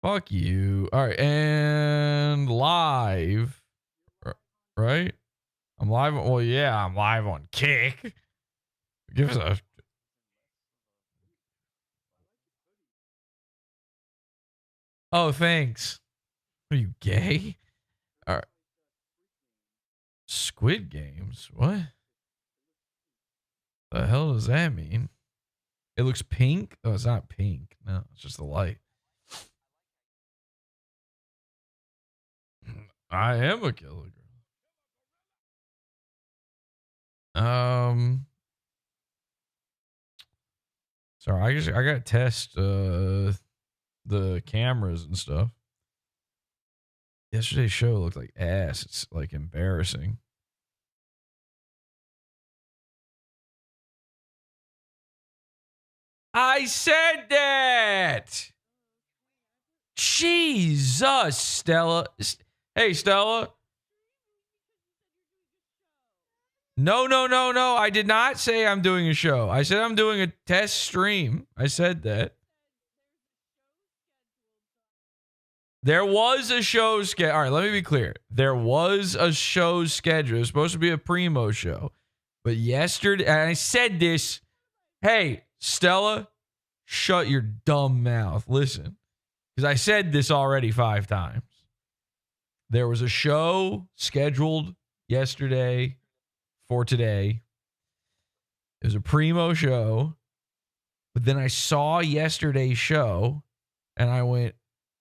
Fuck you. All right, and live, right? I'm live. Well, yeah, I'm live on Kick. Give us a. Oh, thanks. Are you gay? All right. Squid Games? What? The hell does that mean? It looks pink. Oh, it's not pink. No, it's just the light. I am a killer girl. Sorry, I gotta test the cameras and stuff. Yesterday's show looked like ass. It's like embarrassing. I said that. Jesus, Stella. Hey, Stella. No. I did not say I'm doing a show. I said I'm doing a test stream. I said that. There was a show schedule. All right, let me be clear. There was a show schedule. It was supposed to be a primo show. But yesterday, and I said this. Hey, Stella, shut your dumb mouth. Listen. Because I said this already 5 times. There was a show scheduled yesterday for today. It was a primo show. But then I saw yesterday's show and I went,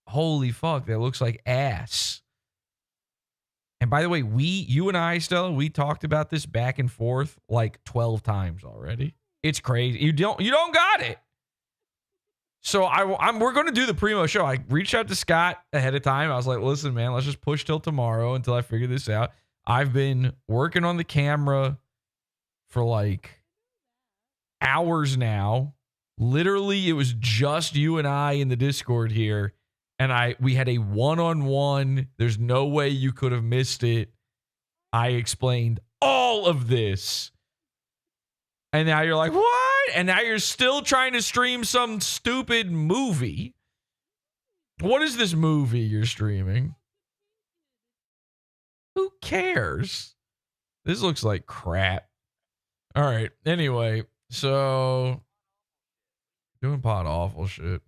holy fuck, that looks like ass. And by the way, you and I, Stella, we talked about this back and forth like 12 times already. It's crazy. You don't got it. So we're going to do the primo show. I reached out to Scott ahead of time. I was like, listen, man, let's just push till tomorrow until I figure this out. I've been working on the camera for like hours now. Literally, it was just you and I in the Discord here. And we had a one-on-one. There's no way you could have missed it. I explained all of this. And now you're like, what? And now you're still trying to stream some stupid movie. What is this movie you're streaming? Who cares? This looks like crap. All right. Anyway, so doing pod awful shit.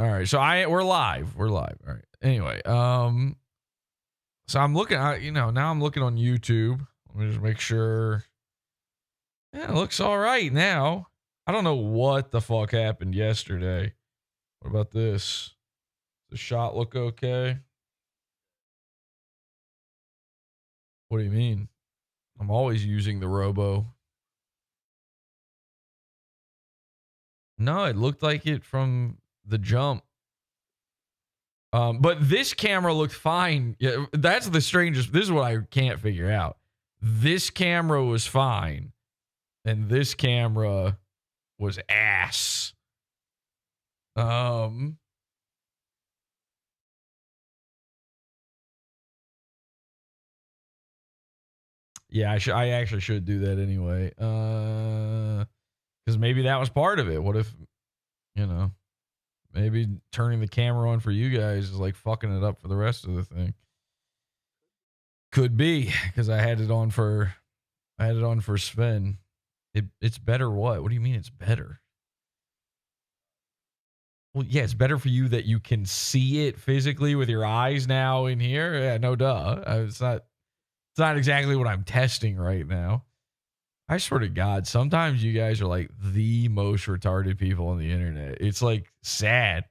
All right. So we're live. We're live. All right. Anyway, so I'm looking at, now I'm looking on YouTube. Let me just make sure. Yeah, it looks all right now. I don't know what the fuck happened yesterday. What about this? Does the shot look okay? What do you mean? I'm always using the Robo. No, it looked like it from the jump. But this camera looked fine. Yeah, that's the strangest. This is what I can't figure out. This camera was fine. And this camera was ass. Yeah, I actually should do that anyway. Because maybe that was part of it. What if, maybe turning the camera on for you guys is like fucking it up for the rest of the thing. Could be, because I had it on for Sven. It's better what? What do you mean it's better? Well, yeah, it's better for you that you can see it physically with your eyes now in here. Yeah, no duh. It's not exactly what I'm testing right now. I swear to God, sometimes you guys are like the most retarded people on the internet. It's like sad.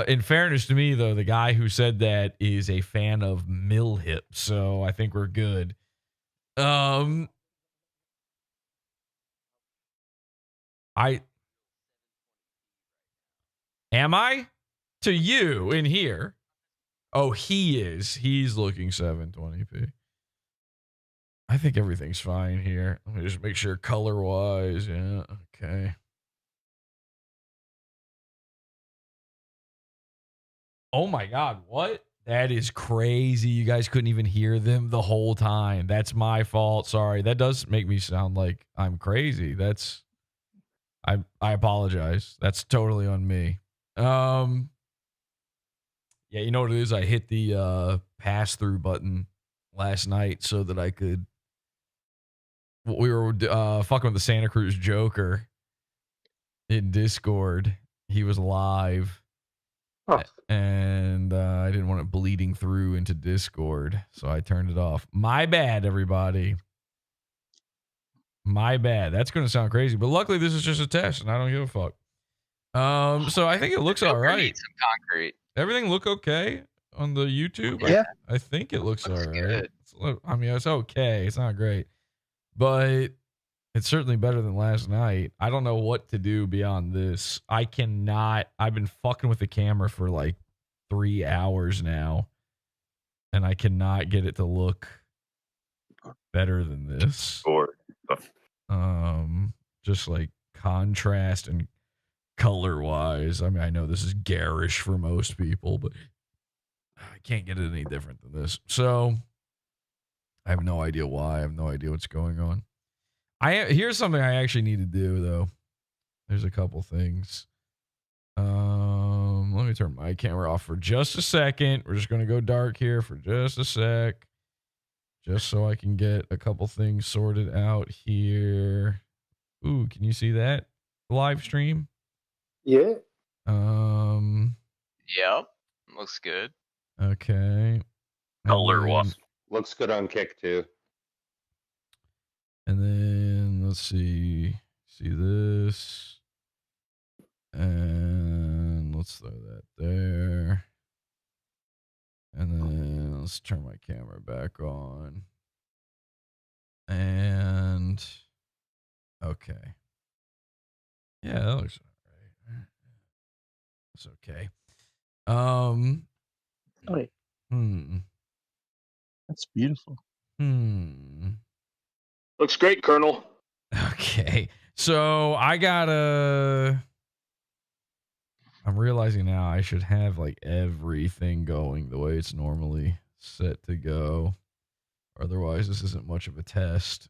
In fairness to me, though, the guy who said that is a fan of Mill Hip, so I think we're good. Am I? To you in here. Oh, he is. He's looking 720p. I think everything's fine here. Let me just make sure color-wise. Yeah, okay. Oh my God, what? That is crazy. You guys couldn't even hear them the whole time. That's my fault. Sorry. That does make me sound like I'm crazy. I apologize. That's totally on me. Yeah, you know what it is? I hit the pass through button last night so that I could. We were fucking with the Santa Cruz Joker in Discord. He was live. Oh. And I didn't want it bleeding through into Discord, so I turned it off. My bad, everybody. My bad. That's going to sound crazy, but luckily this is just a test, and I don't give a fuck. So I think it looks all right. Need some concrete. Everything look okay on the YouTube? Yeah. I think it looks all right. Good. I mean, it's okay. It's not great, but it's certainly better than last night. I don't know what to do beyond this. I've been fucking with the camera for like 3 hours now, and I cannot get it to look better than this. Just like contrast and color wise. I mean, I know this is garish for most people, but I can't get it any different than this. So I have no idea why. I have no idea what's going on. Here's something I actually need to do though. There's a couple things. Let me turn my camera off for just a second. We're just gonna go dark here for just a sec, just so I can get a couple things sorted out here. Ooh, can you see that live stream? Yeah. Yep. Looks good. Okay. Color wise. Looks good on Kick too. And then let's see this, and let's throw that there, and then let's turn my camera back on, and okay, yeah, that looks all right. It's okay. Wait. That's beautiful. Looks great, Colonel. Okay. So I'm realizing now I should have like everything going the way it's normally set to go. Otherwise, this isn't much of a test.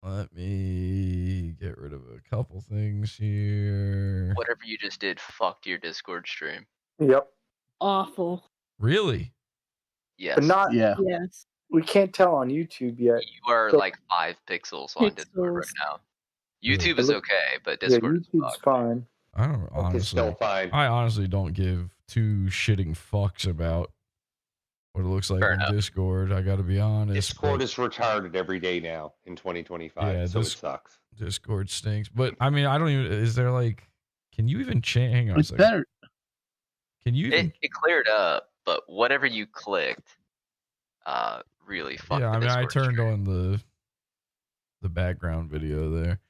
Let me get rid of a couple things here. Whatever you just did fucked your Discord stream. Yep. Awful. Really? Yes. But not. Yeah. Yes. We can't tell on YouTube yet. You are So- like 5 pixels on Discord right now. YouTube is okay, but Yeah, Discord is YouTube's fucked. fine. I don't It's honestly. still fine. I honestly don't give two shitting fucks about what it looks like Fair on enough. Discord. I got to be honest. Discord but is retarded every day now in 2025, Yeah, so this- it sucks. Discord stinks. But I mean, I don't even. Is there like? Can you even change? Hang on a It's second. better. Can you even? It cleared up, but whatever you clicked, really fucked. Yeah, the I mean, I Discord turned stream. on the background video there.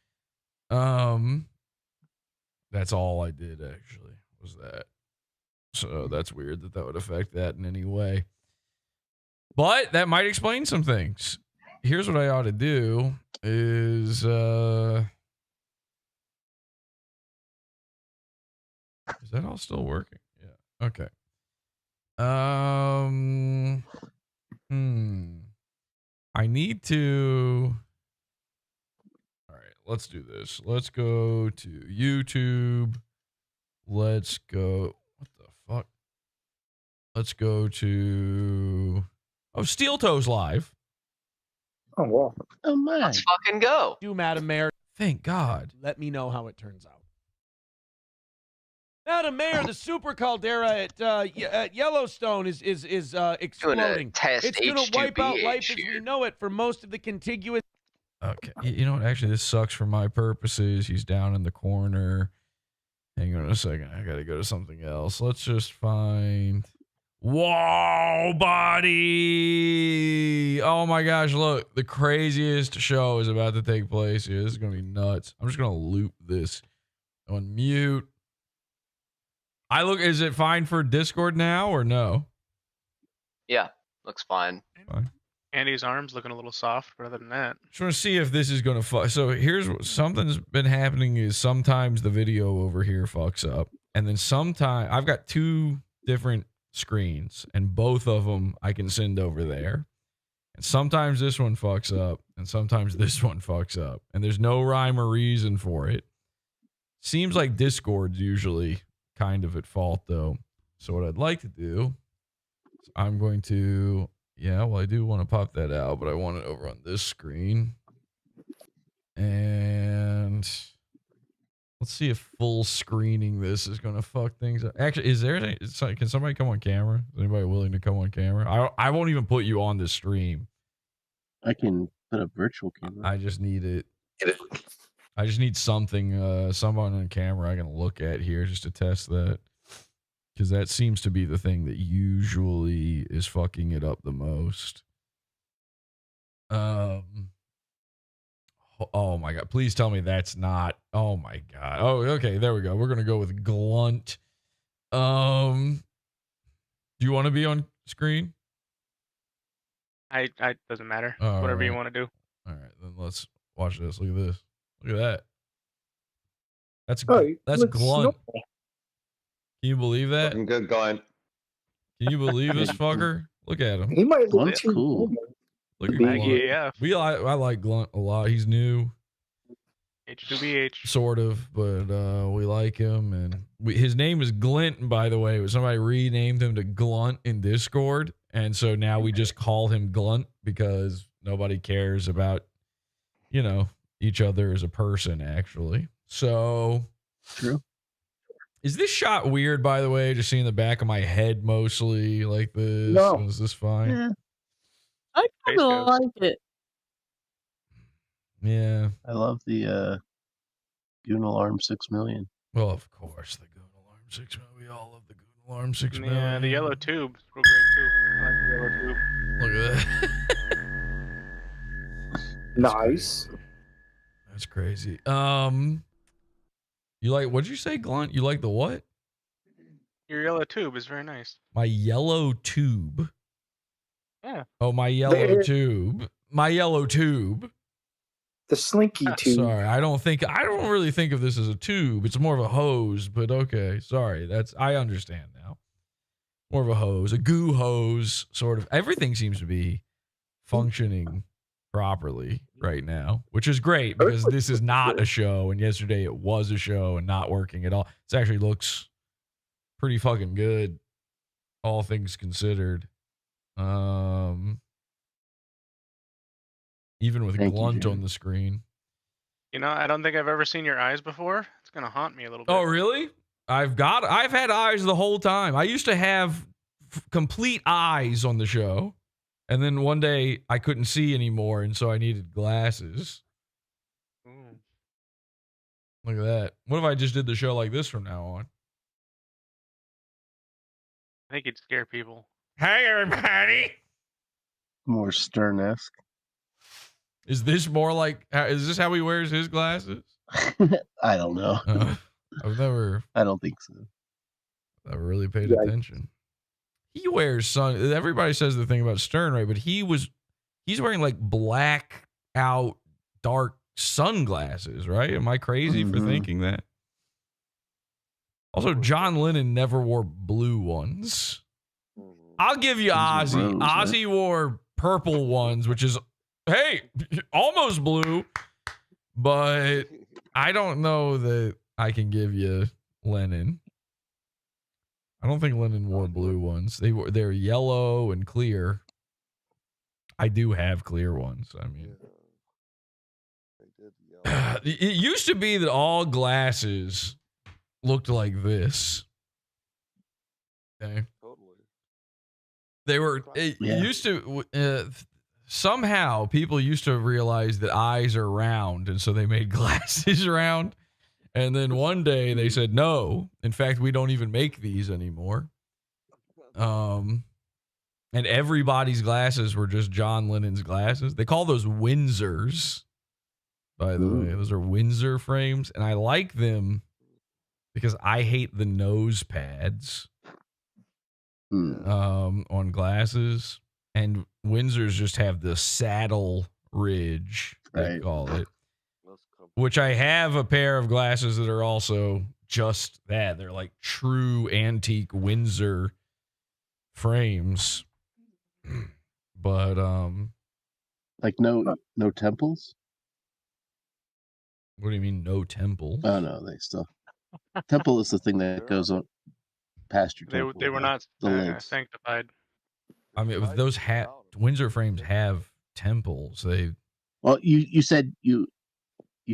That's all I did actually was that. So that's weird that would affect that in any way. But that might explain some things. Here's what I ought to do is that all still working? Yeah. Okay. I need to. All right, let's do this. Let's go to YouTube. Let's go. What the fuck? Let's go to. Oh, Steel Toes Live. Oh, wow. Oh my. Let's fucking go. You, Madam Mayor, Thank God. let me know how it turns out. Madam Mayor, the super caldera at Yellowstone is Doing a exploding. test It's going to wipe out life H2BH as we here. know it for most of the contiguous. Okay. You know what? Actually, this sucks for my purposes. He's down in the corner. Hang on a second. I got to go to something else. Let's just find. Whoa, buddy. Oh my gosh. Look, the craziest show is about to take place here. This is going to be nuts. I'm just going to loop this on mute. Is it fine for Discord now or no? Yeah, looks fine. Fine. Andy's arm's looking a little soft, but other than that, Just want to see if this is going to So here's what something's been happening is sometimes the video over here fucks up. And then sometimes I've got two different screens and both of them I can send over there. And sometimes this one fucks up, and sometimes this one fucks up. And there's no rhyme or reason for it. Seems like Discord's usually kind of at fault, though. So what I'd like to do is I'm going to... Yeah, well, I do want to pop that out, but I want it over on this screen. And... let's see if full screening this is going to fuck things up. Actually, is there... can somebody come on camera? Is anybody willing to come on camera? I won't even put you on the stream. I can put a virtual camera. I just need it. I just need something, someone on camera I can look at here just to test that. Because that seems to be the thing that usually is fucking it up the most. Oh my god. Please tell me that's not. Oh my god. Oh, okay. There we go. We're going to go with Glunt. Do you want to be on screen? I doesn't matter. All Whatever you right. want to do. All right. Then let's watch this. Look at this. Look at that. That's Looks Glunt. normal. Can you believe that? I'm good, Glenn. Can you believe this fucker? Look at him. He might look That's too cool. normal. Look at Big Glunt. AWF. I like Glunt a lot. He's new, H2BH. sort of, but we like him. And his name is Glint, by the way. Somebody renamed him to Glunt in Discord, and so now we just call him Glunt because nobody cares about, each other as a person, actually. So True. is this shot weird, by the way? Just seeing the back of my head mostly like this. No. Is this fine? Yeah. I kind Face of goes. like it. Yeah. I love the Goon Alarm 6 million. Well, of course, the Goon Alarm 6 million. We all love the Goon Alarm 6 million. Yeah, the yellow tube is real great too. I like the yellow tube. Look at that. Nice. That's crazy. You like, what'd you say, Glunt? You like the what? Your yellow tube is very nice. My yellow tube. Yeah. Oh, my yellow There. tube. My yellow tube. The slinky tube. Sorry, I don't really think of this as a tube. It's more of a hose, but okay. Sorry. I understand now. More of a hose, a goo hose, sort of. Everything seems to be functioning properly right now, which is great because this is not a show, and yesterday it was a show and not working at all. This actually looks pretty fucking good, all things considered. Even with Thank you, Glunt Jerry. on the screen. I don't think I've ever seen your eyes before. It's gonna haunt me a little bit. Oh, really? I've had eyes the whole time. I used to have complete eyes on the show. And then one day I couldn't see anymore, and so I needed glasses. Ooh. Look at that. What if I just did the show like this from now on? I think it'd scare people. Hey, everybody. More Stern-esque. Is this more like, is this how he wears his glasses? I don't know. I've never I don't think so. really paid Yeah. attention. He wears everybody says the thing about Stern, right? But he's wearing like black out dark sunglasses, right? Am I crazy for Mhm. thinking that? Also, John Lennon never wore blue ones. I'll give you These are Ozzy. rose, right? Ozzy wore purple ones, which is, hey, almost blue. But I don't know that I can give you Lennon. I don't think Lennon wore blue ones. They're yellow and clear. I do have clear ones. I mean, it used to be that all glasses looked like this. Okay. They were, it Yeah. used to, somehow people used to realize that eyes are round, and so they made glasses round. And then one day they said, no, in fact, we don't even make these anymore. And everybody's glasses were just John Lennon's glasses. They call those Windsors, by the way. Those are Windsor frames. And I like them because I hate the nose pads on glasses. And Windsors just have the saddle ridge, they Right. call it. Which I have a pair of glasses that are also just that. They're like true antique Windsor frames. But Like no temples? What do you mean, no temple? Oh no, they still. Temple is the thing that goes on past your temple. They were not the legs. sanctified. I mean, if those Windsor frames have temples, they. Well, you said you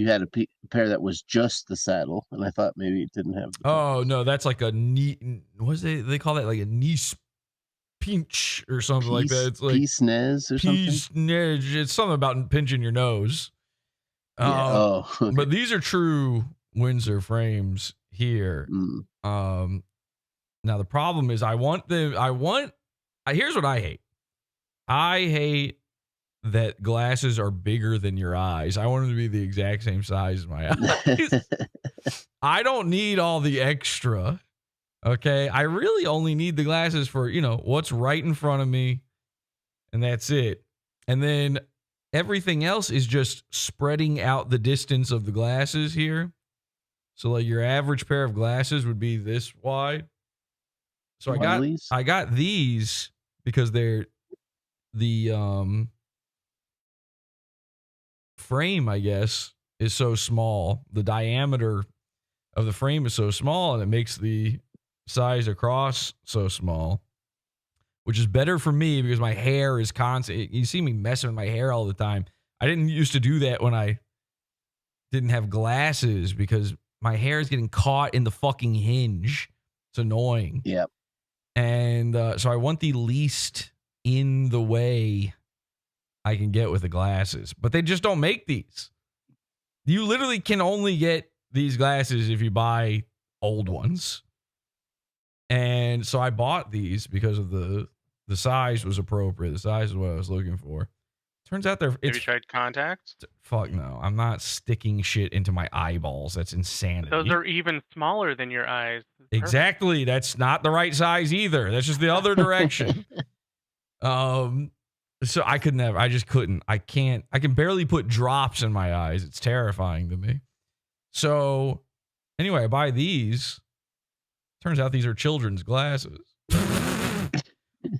had a pair that was just the saddle, and I thought maybe it didn't have. Oh no, that's like a knee. What is they call that? Like a knee pinch or something like that. It's like Peace-nez or something. Peace-nez. It's something about pinching your nose. Yeah. Okay. But these are true Windsor frames here. Mm. Now the problem is here's what I hate. I hate that glasses are bigger than your eyes. I want them to be the exact same size as my eyes. I don't need all the extra. Okay. I really only need the glasses for, what's right in front of me. And that's it. And then everything else is just spreading out the distance of the glasses here. So like your average pair of glasses would be this wide. So I got these because they're the frame, I guess, is so small. The diameter of the frame is so small, and it makes the size across so small, which is better for me because my hair is constant. You see me messing with my hair all the time. I didn't used to do that when I didn't have glasses because my hair is getting caught in the fucking hinge. It's annoying. Yep. And so I want the least in the way I can get with the glasses, but they just don't make these. You literally can only get these glasses if you buy old ones. And so I bought these because of the size was appropriate. The size is what I was looking for. Turns out Have you tried contacts? Fuck no. I'm not sticking shit into my eyeballs. That's insanity. Those are even smaller than your eyes. Exactly. That's not the right size either. That's just the other direction. So I could never. I just couldn't. I can't. I can barely put drops in my eyes. It's terrifying to me. So anyway, I buy these. Turns out these are children's glasses.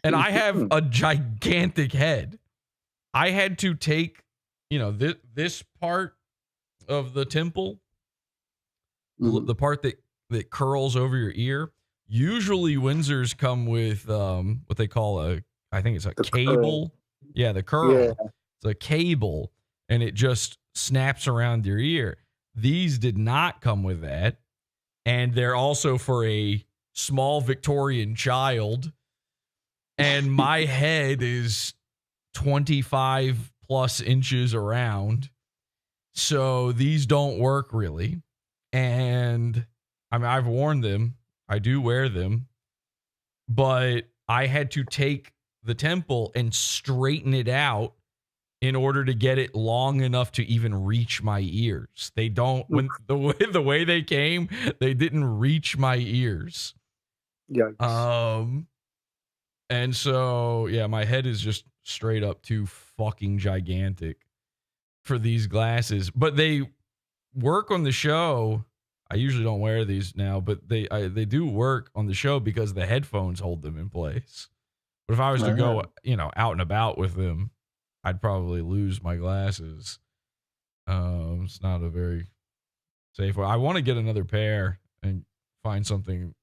And I have a gigantic head. I had to take, this part of the temple, the part that curls over your ear. Usually Windsors come with what they call I think it's a cable. Curl. Yeah, the curl. Yeah. It's a cable, and it just snaps around your ear. These did not come with that. And they're also for a small Victorian child. And my head is 25 plus inches around. So these don't work really. And I mean, I've worn them. I do wear them. But I had to take the temple and straighten it out in order to get it long enough to even reach my ears. They don't, when the way they came, they didn't reach my ears. Yikes. And so, yeah, my head is just straight up too fucking gigantic for these glasses. But they work on the show. I usually don't wear these now, but they do work on the show because the headphones hold them in place. But if I was to go, out and about with them, I'd probably lose my glasses. It's not a very safe way. I want to get another pair and find something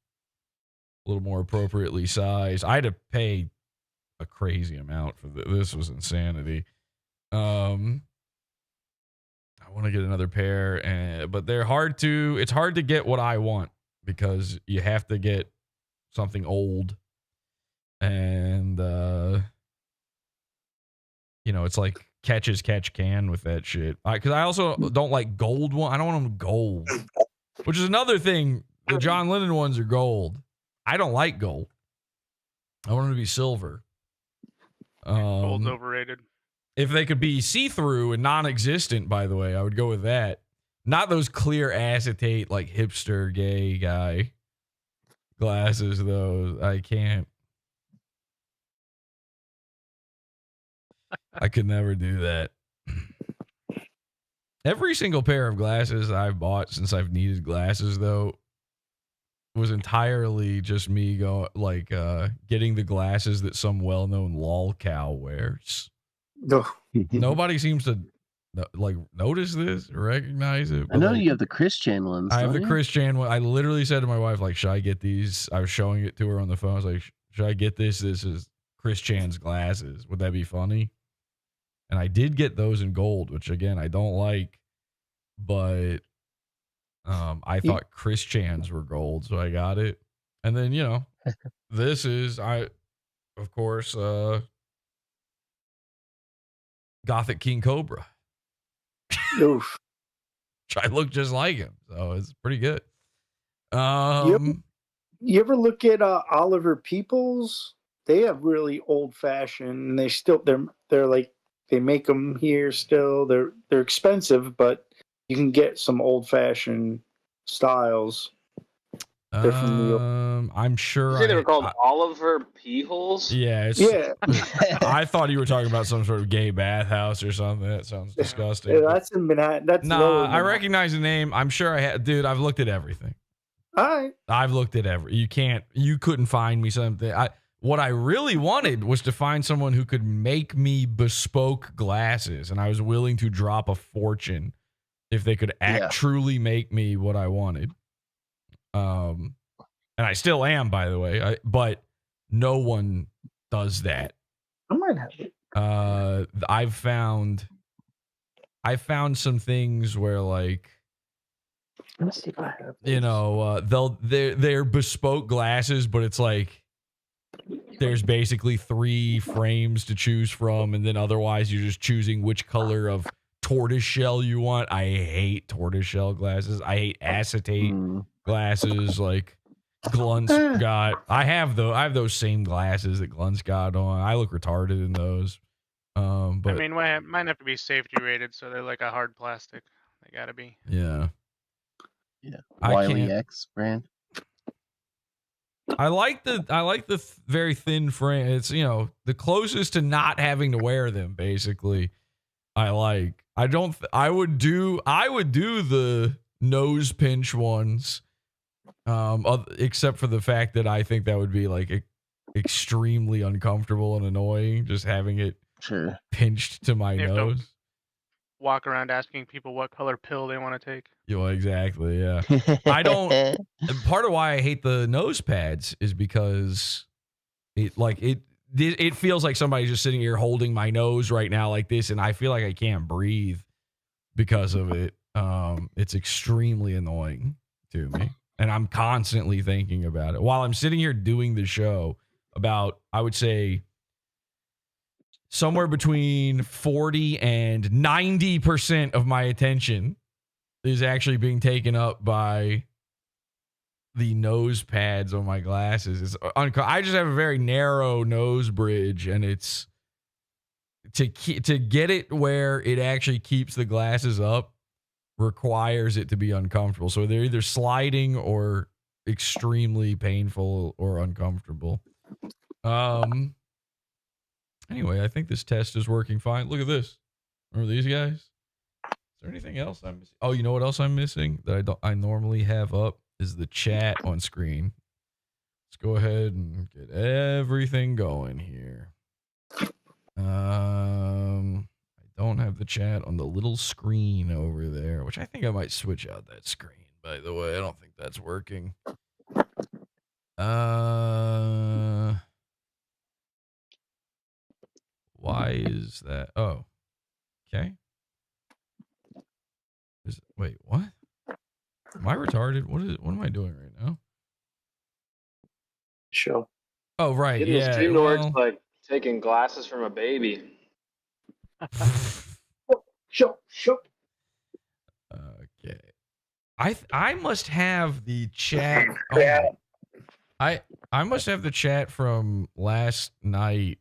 a little more appropriately sized. I had to pay a crazy amount for this. This was insanity. I want to get another pair, but it's hard to get what I want because you have to get something old. And, it's like catch as catch can with that shit. Because I also don't like gold one. I don't want them gold, which is another thing. The John Lennon ones are gold. I don't like gold. I want them to be silver. Gold's overrated. If they could be see-through and non-existent, by the way, I would go with that. Not those clear acetate, like hipster gay guy glasses, though. I can't. I could never do that. Every single pair of glasses I've bought since I've needed glasses, though, was entirely just me getting the glasses that some well-known lol cow wears. No. Nobody seems to like notice this or recognize it. I know like, you have the Chris Chan ones. I have the don't you? Chris Chan one. I literally said to my wife, like, should I get these? I was showing it to her on the phone. I was like, should I get this? This is Chris Chan's glasses. Would that be funny? And I did get those in gold, which again I don't like, but I thought Chris Chan's were gold, so I got it. And then this is of course Gothic King Cobra. Oof. I look just like him, so it's pretty good. You ever look at Oliver Peoples? They have really old fashioned. They're like they make them here still. They're expensive, but you can get some old fashioned styles. They're from New York. I'm sure. You say they were called Oliver P-holes? Yeah. Yeah, I thought you were talking about some sort of gay bathhouse or something. That sounds disgusting. yeah, that's in Manhattan. That's lower I Manhattan. recognize the name. I'm sure I had. Dude, I've looked at everything. All right. I've looked at you couldn't find me something. What I really wanted was to find someone who could make me bespoke glasses, and I was willing to drop a fortune if they could truly make me what I wanted. And I still am, by the way. But no one does that. I might have it. I found some things where like, Let me see if I have this. they're bespoke glasses, but it's like there's basically 3 frames to choose from, and then otherwise you're just choosing which color of tortoiseshell you want. I hate tortoiseshell glasses. I hate acetate glasses like Glunt's got. I have those same glasses that Glunt's got on. I look retarded in those. But I mean, mine have to be safety rated, so they're like a hard plastic. They gotta be. yeah. Yeah. I can't- YLEX brand. I like the very thin frame. It's the closest to not having to wear them. Basically, I like. I would do the nose pinch ones, except for the fact that I think that would be like extremely uncomfortable and annoying, just having it pinched to my You have to nose. Walk around asking people what color pill they want to take. Yeah, exactly. Yeah. I don't. Part of why I hate the nose pads is because it feels like somebody's just sitting here holding my nose right now like this, and I feel like I can't breathe because of it. It's extremely annoying to me, and I'm constantly thinking about it while I'm sitting here doing the show. About, I would say, somewhere between 40 and 90% of my attention is actually being taken up by the nose pads on my glasses. I just have a very narrow nose bridge, and it's to get it where it actually keeps the glasses up requires it to be uncomfortable. So they're either sliding or extremely painful or uncomfortable. Anyway, I think this test is working fine. Look at this. Remember these guys? Is there anything else I'm missing? Oh, you know what else I'm missing that I normally have up is the chat on screen. Let's go ahead and get everything going here. I don't have the chat on the little screen over there, which I think I might switch out that screen, by the way. I don't think that's working. Why is that? Oh, okay. Wait, what? Am I retarded? What am I doing right now? Show. Oh, right. Getting Yeah. this dream to work's like taking glasses from a baby. Show. Okay. I must have the chat. I must have the chat from last night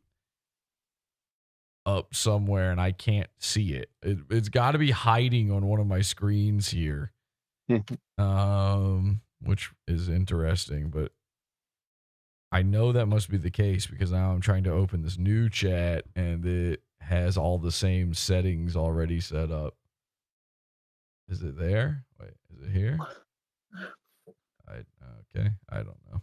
up somewhere, and I can't see it. It's got to be hiding on one of my screens here, which is interesting. But I know that must be the case because now I'm trying to open this new chat, and it has all the same settings already set up. Is it there? Wait, is it here? Okay, I don't know.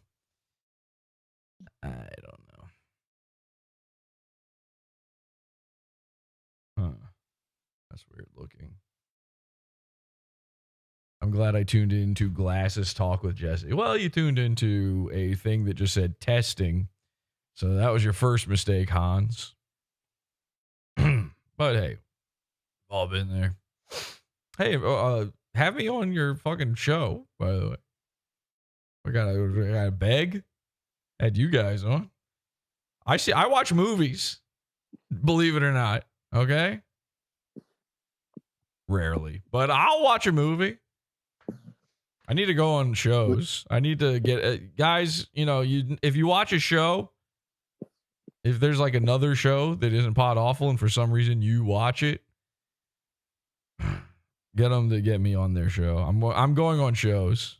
weird looking. I'm glad I tuned into Glasses Talk with Jesse. Well, you tuned into a thing that just said testing. So that was your first mistake, Hans. But hey, all been there. Hey, have me on your fucking show, by the way. We gotta beg. Had you guys on. I watch movies, believe it or not. Okay. Rarely, but I'll watch a movie. I need to go on shows. I need to get guys, you know, if you watch a show, if there's like another show that isn't Pod Awful and for some reason you watch it, get them to get me on their show. I'm going on shows.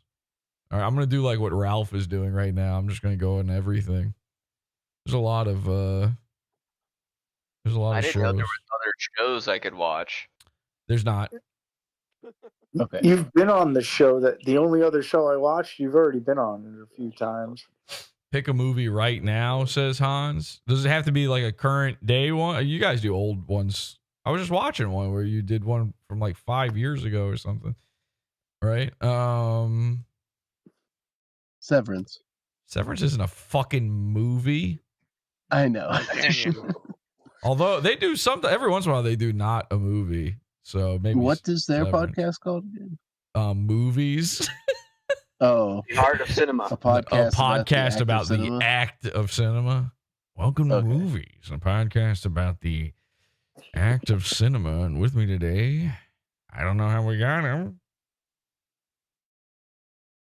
All right, I'm going to do like what Ralph is doing right now. I'm just going to go on everything. There's a lot of I didn't know shows. there was other shows I could watch. There's not. Okay. You've been on the show that the only other show I watched, you've already been on it a few times. Pick a movie right now, says Hans. Does it have to be like a current day one? You guys do old ones. I was just watching one where you did one from like 5 years ago or something. Right? Severance. Severance isn't a fucking movie. I know. Although they do something every once in a while, they do not a movie. So maybe What is their Severance. podcast called again? Movies. Oh, The Art of Cinema. a podcast about the cinema? act of cinema. Welcome to Okay. Movies, a podcast about the act of cinema. And with me today, I don't know how we got him.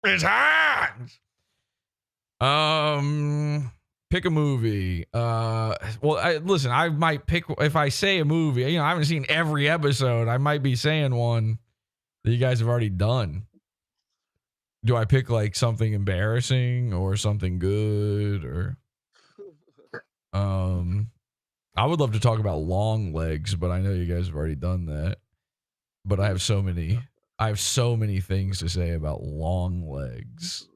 It's Hans. Pick a movie. Listen, I might pick if I say a movie. You know, I haven't seen every episode. I might be saying one that you guys have already done. Do I pick like something embarrassing or something good or I would love to talk about Long Legs, but I know you guys have already done that. But I have so many things to say about Long Legs.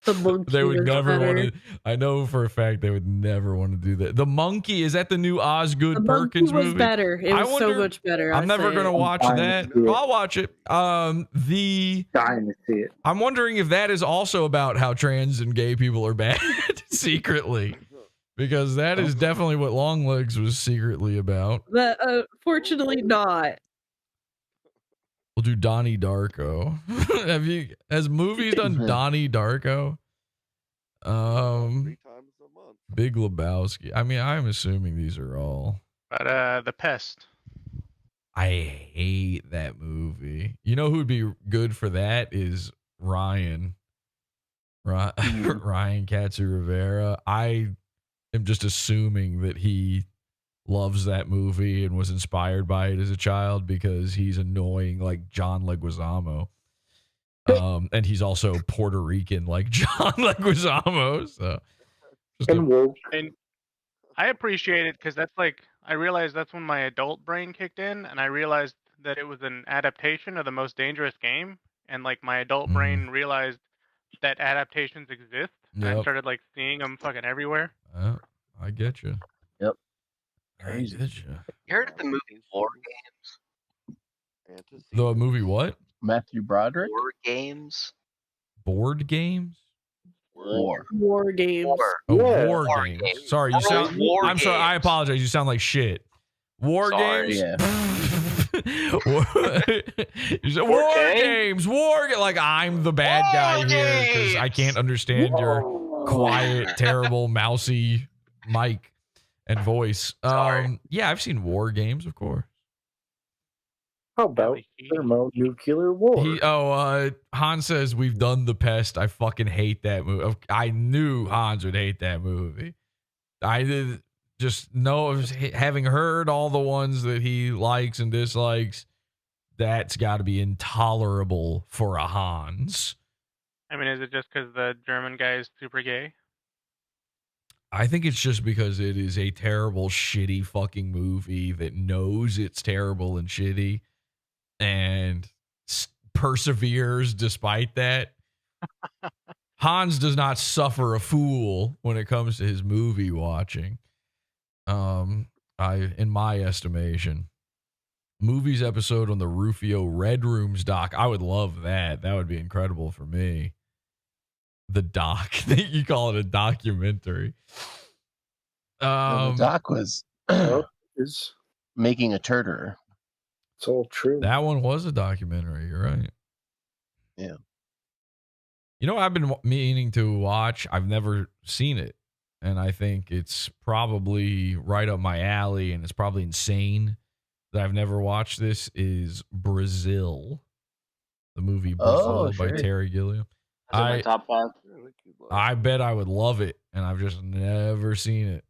The monkey They would was never better. want to. I know for a fact they would never want to do that. The monkey, is that the new Osgood The Perkins monkey was movie? better. It I was wonder- so much better. I'm never gonna watch I'm that. dying to see it. I'll watch it. Dying to see it. I'm wondering if that is also about how trans and gay people are bad secretly, because that is definitely what Long Legs was secretly about. But fortunately not. We'll do Donnie Darko. Has movies done Donnie Darko? 3 times a month. Big Lebowski. I mean, I'm assuming these are all. But The Pest. I hate that movie. You know who would be good for that is Ryan. Ryan Katsu Rivera. I am just assuming that he loves that movie and was inspired by it as a child because he's annoying like John Leguizamo. And he's also Puerto Rican like John Leguizamo. So just And woke. And I appreciate it because that's like, I realized that's when my adult brain kicked in and I realized that it was an adaptation of The Most Dangerous Game. And like my adult brain realized that adaptations exist. And I Yep. started like seeing them fucking everywhere. I get you. Yep. I get you. You heard of the movie War Games? Fantasy. The movie what? Matthew Broderick. War Games? Board games? War. War games. War. Oh, Yeah. war War games. games. Sorry, you World sound. War I'm sorry. I Games. apologize. You sound like shit. War Sorry. games. Yeah. You said war Okay. games. Like I'm the bad War guy here because I games. can't understand your quiet, terrible, mousy mic and voice. Sorry. Yeah, I've seen war games, of course. How about thermonuclear war? Hans says we've done The Pest. I fucking hate that movie. I knew Hans would hate that movie. I did just know, having heard all the ones that he likes and dislikes, that's got to be intolerable for a Hans. I mean, is it just because the German guy is super gay? I think it's just because it is a terrible, shitty fucking movie that knows it's terrible and shitty and perseveres despite that. Hans does not suffer a fool when it comes to his movie watching. In my estimation, movies episode on the Rufio Red Rooms doc. I would love that. That would be incredible for me. The doc. You call it a documentary. The doc was making a turder. It's all true. That one was a documentary. You're right. Yeah. You know, I've been meaning to watch. I've never seen it. And I think it's probably right up my alley, and it's probably insane that I've never watched this, is Brazil. The movie Brazil by Terry Gilliam. That's in my top 5. I bet I would love it, and I've just never seen it.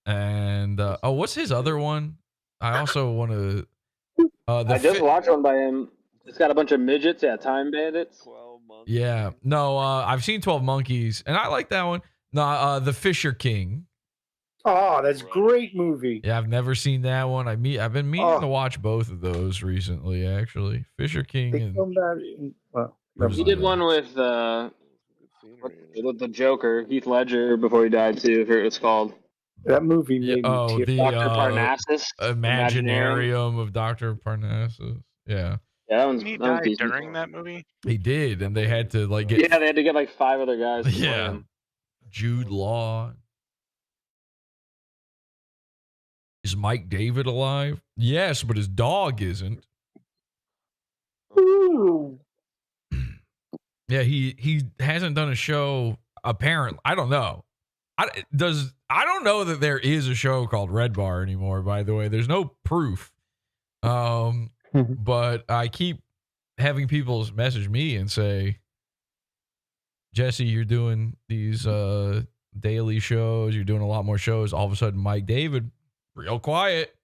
And, what's his other one? I also want to... I just watched one by him. It's got a bunch of midgets. Yeah, Time Bandits. Yeah. No, I've seen 12 Monkeys, and I like that one. No, The Fisher King. Oh, that's a great movie. Yeah, I've never seen that one. I've been meaning to watch both of those recently, actually. Fisher King and... He did one with the Joker, Heath Ledger, before he died, too, I forget what it's called. That movie made me the Dr. Parnassus. Imaginarium of Dr. Parnassus. Yeah. Yeah, that one's He died during that movie? He did, and they had to get... Yeah, they had to get like 5 other guys. Yeah. Jude Law. Is Mike David alive? Yes, but his dog isn't. Ooh. Yeah, he hasn't done a show, apparently. I don't know. I don't know that there is a show called Red Bar anymore, by the way. There's no proof. But I keep having people message me and say, Jesse, you're doing these daily shows. You're doing a lot more shows. All of a sudden, Mike David, real quiet.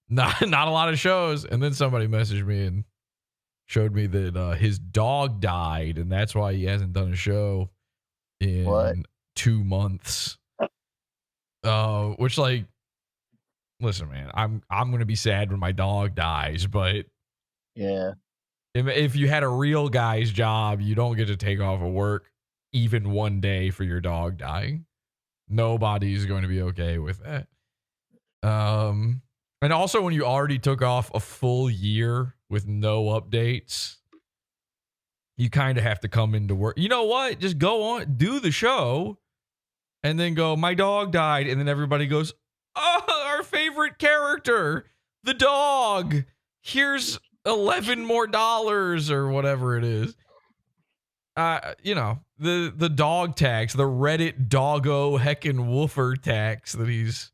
Not a lot of shows. And then somebody messaged me and showed me that his dog died, and that's why he hasn't done a show in 2 months. Which, like, listen, man, I'm gonna be sad when my dog dies, but yeah, if you had a real guy's job, you don't get to take off of work even one day for your dog dying. Nobody's going to be okay with that. And also, when you already took off a full year with no updates, you kind of have to come into work. You know what? Just go on, do the show, and then go, my dog died. And then everybody goes, oh, our favorite character, the dog. Here's $11 more or whatever it is. You know, the dog tax, the Reddit doggo heckin' woofer tax that he's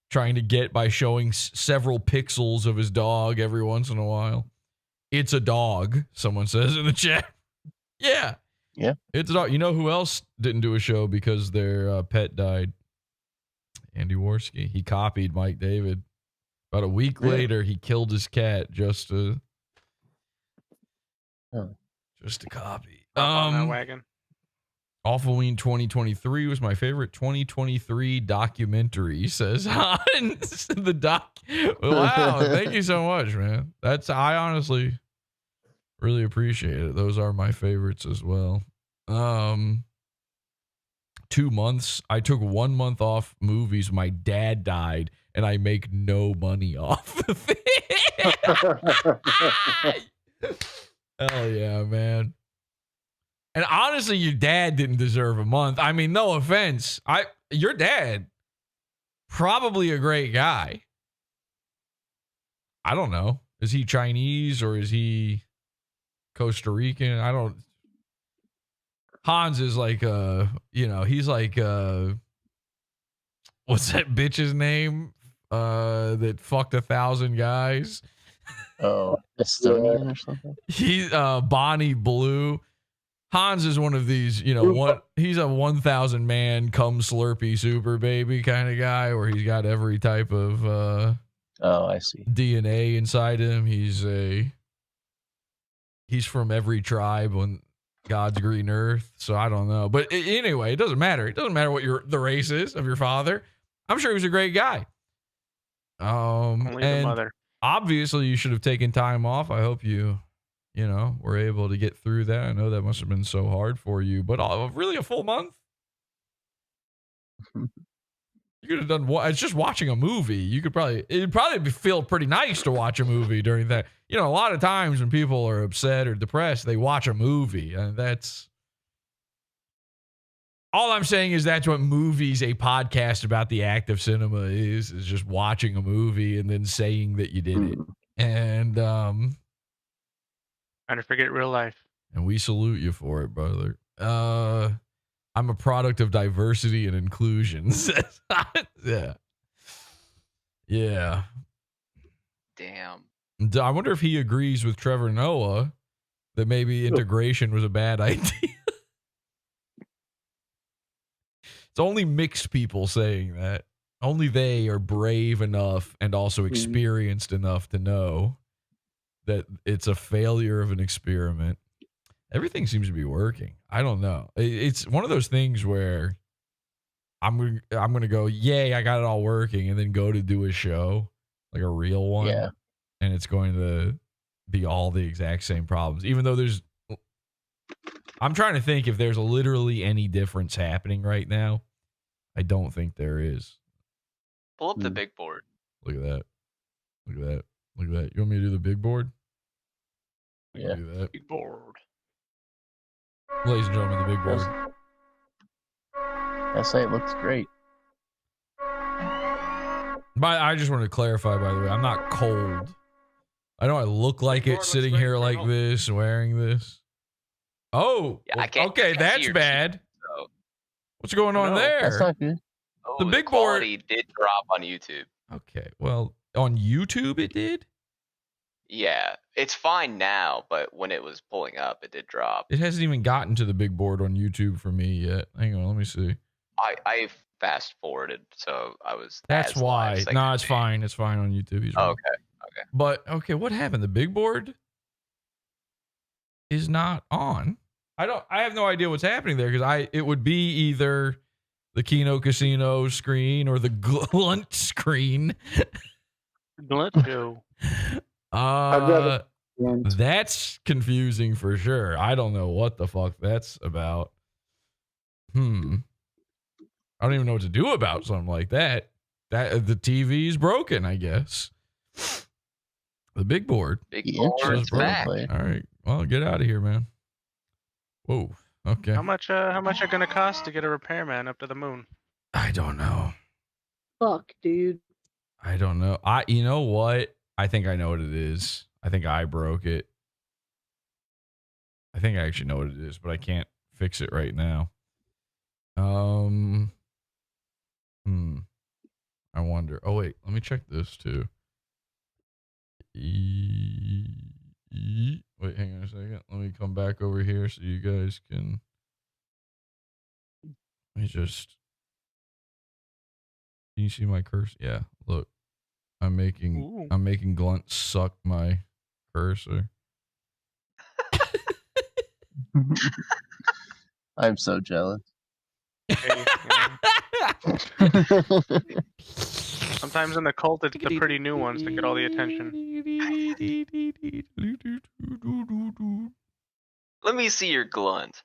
trying to get by showing several pixels of his dog every once in a while. It's a dog, someone says in the chat. Yeah. Yeah. It's a dog. You know who else didn't do a show because their pet died? Andy Worski. He copied Mike David. About a week later, he killed his cat just to copy. On that wagon. Awfulween 2023 was my favorite 2023 documentary, says Hans. The doc. Wow, thank you so much, man. I honestly really appreciate it. Those are my favorites as well. 2 months. I took 1 month off movies. My dad died, and I make no money off of it. Hell yeah, man. And honestly, your dad didn't deserve a month. I mean, no offense. Your dad, probably a great guy. I don't know. Is he Chinese or is he Costa Rican? I don't. Hans is like, he's like, what's that bitch's name? That fucked 1,000 guys. Oh, Estonian or something? He's Bonnie Blue. Hans is one of these, he's a 1,000 man cum slurpee super baby kind of guy where he's got every type of I see. DNA inside him. He's from every tribe on God's green earth. So I don't know. But anyway, it doesn't matter. It doesn't matter what the race is of your father. I'm sure he was a great guy. Only the mother. Obviously you should have taken time off. I hope you were able to get through that. I know that must have been so hard for you, but really a full month? You You could have done what? It's just watching a movie. You could it'd probably feel pretty nice to watch a movie during that. You know, a lot of times when people are upset or depressed, they watch a movie, and that's all I'm saying. Is that's what movies, a podcast about the act of cinema is just watching a movie and then saying that you did it. And Trying to forget real life. And we salute you for it, brother. I'm a product of diversity and inclusion. Yeah. Yeah. Damn. I wonder if he agrees with Trevor Noah that maybe integration was a bad idea. It's only mixed people saying that. Only they are brave enough and also experienced enough to know that it's a failure of an experiment. Everything seems to be working. I don't know. It's one of those things where I'm gonna go, yay, I got it all working, and then go to do a show, like a real one. Yeah. And it's going to be all the exact same problems. Even though I'm trying to think if there's literally any difference happening right now. I don't think there is. Pull up the big board. Look at that. Look at that. Look at that. You want me to do the big board? I can do that. Big board. Ladies and gentlemen, the big board. I say it looks great. But I just wanted to clarify, by the way, I'm not cold. I know I look like it sitting here like this, wearing this. Oh, Yeah, I can't. okay, I can't see that's your bad. cheeks, so. What's going on there? That's not good. Oh, The big board- quality did drop on YouTube. Okay, well, on YouTube it did? Yeah, it's fine now, but when it was pulling up, it did drop. It hasn't even gotten to the big board on YouTube for me yet. Hang on, let me see. I fast forwarded, so I was. That's as why. live as I No, could it's be. fine. It's fine on YouTube. He's right. Okay. But, okay, what happened? The big board is not on. I have no idea what's happening there because it would be either the Kino Casino screen or the Glunt screen. Let's go. That's confusing for sure. I don't know what the fuck that's about. I don't even know what to do about something like that. That the TV's broken, I guess. The big board. Big board's back. All right. Well, get out of here, man. Whoa. Okay. How much it gonna cost to get a repairman up to the moon? I don't know. Fuck, dude. I don't know. You know what? I think I know what it is. I think I broke it. I think I actually know what it is, but I can't fix it right now. I wonder. Oh wait, let me check this too. Wait, hang on a second. Let me come back over here so you guys can. Let me just. Can you see my cursor? Yeah. Look, I'm making Glunt suck my cursor. I'm so jealous. Sometimes in the cult, it's the pretty new ones that get all the attention. Let me see your Glunt.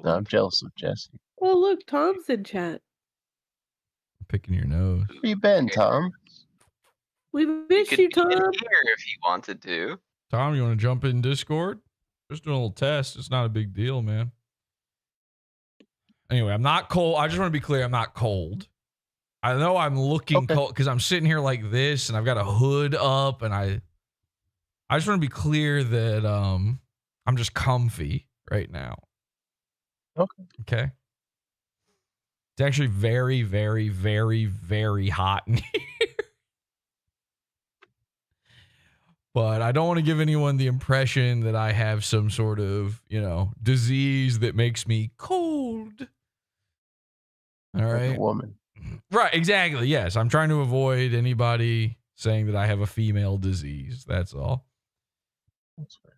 No, I'm jealous of Jesse. Oh, look, Tom's in chat. Picking your nose. Where you been, Tom? We He miss could you, be in Tom. here if he wanted to. Tom, you want to jump in Discord? Just doing a little test. It's not a big deal, man. Anyway, I'm not cold. I just want to be clear. I'm not cold. I know I'm looking cold because I'm sitting here like this and I've got a hood up and I just want to be clear that I'm just comfy right now. Okay. It's actually very, very, very, very hot in here. But I don't want to give anyone the impression that I have some sort of, disease that makes me cold. All right. Like a woman. Right, exactly. Yes, I'm trying to avoid anybody saying that I have a female disease. That's all. That's fair.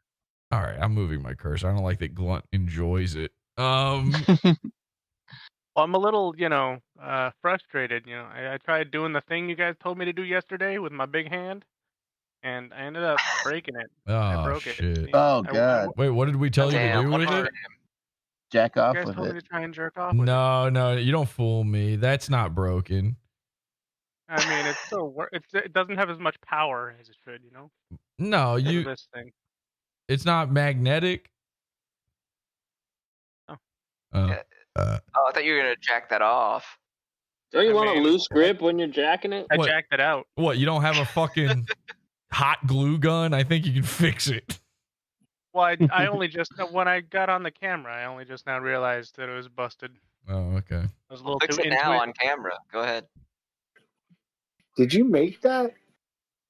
All right, I'm moving my cursor. I don't like that Glunt enjoys it. Well, I'm a little, frustrated. I tried doing the thing you guys told me to do yesterday with my big hand, and I ended up breaking it. I Oh, broke shit. it. Oh, God. Wait, what did we tell you to Damn, do what with hurt it? him? jack You off guys with told it. me to try and jerk off with it. No, you don't fool me. That's not broken. I mean, it's still it doesn't have as much power as it should, you know. No, This thing. it's not magnetic. Oh. Yeah. Oh, I thought you were gonna jack that off. Don't you I want a mean, loose grip when you're jacking it? I What? jacked it out. What, you don't have a fucking hot glue gun? I think you can fix it. Well, I only just when I got on the camera, I only just now realized that it was busted. Oh, okay. I was a little Fix too it into now it. on camera. Go ahead. Did you make that?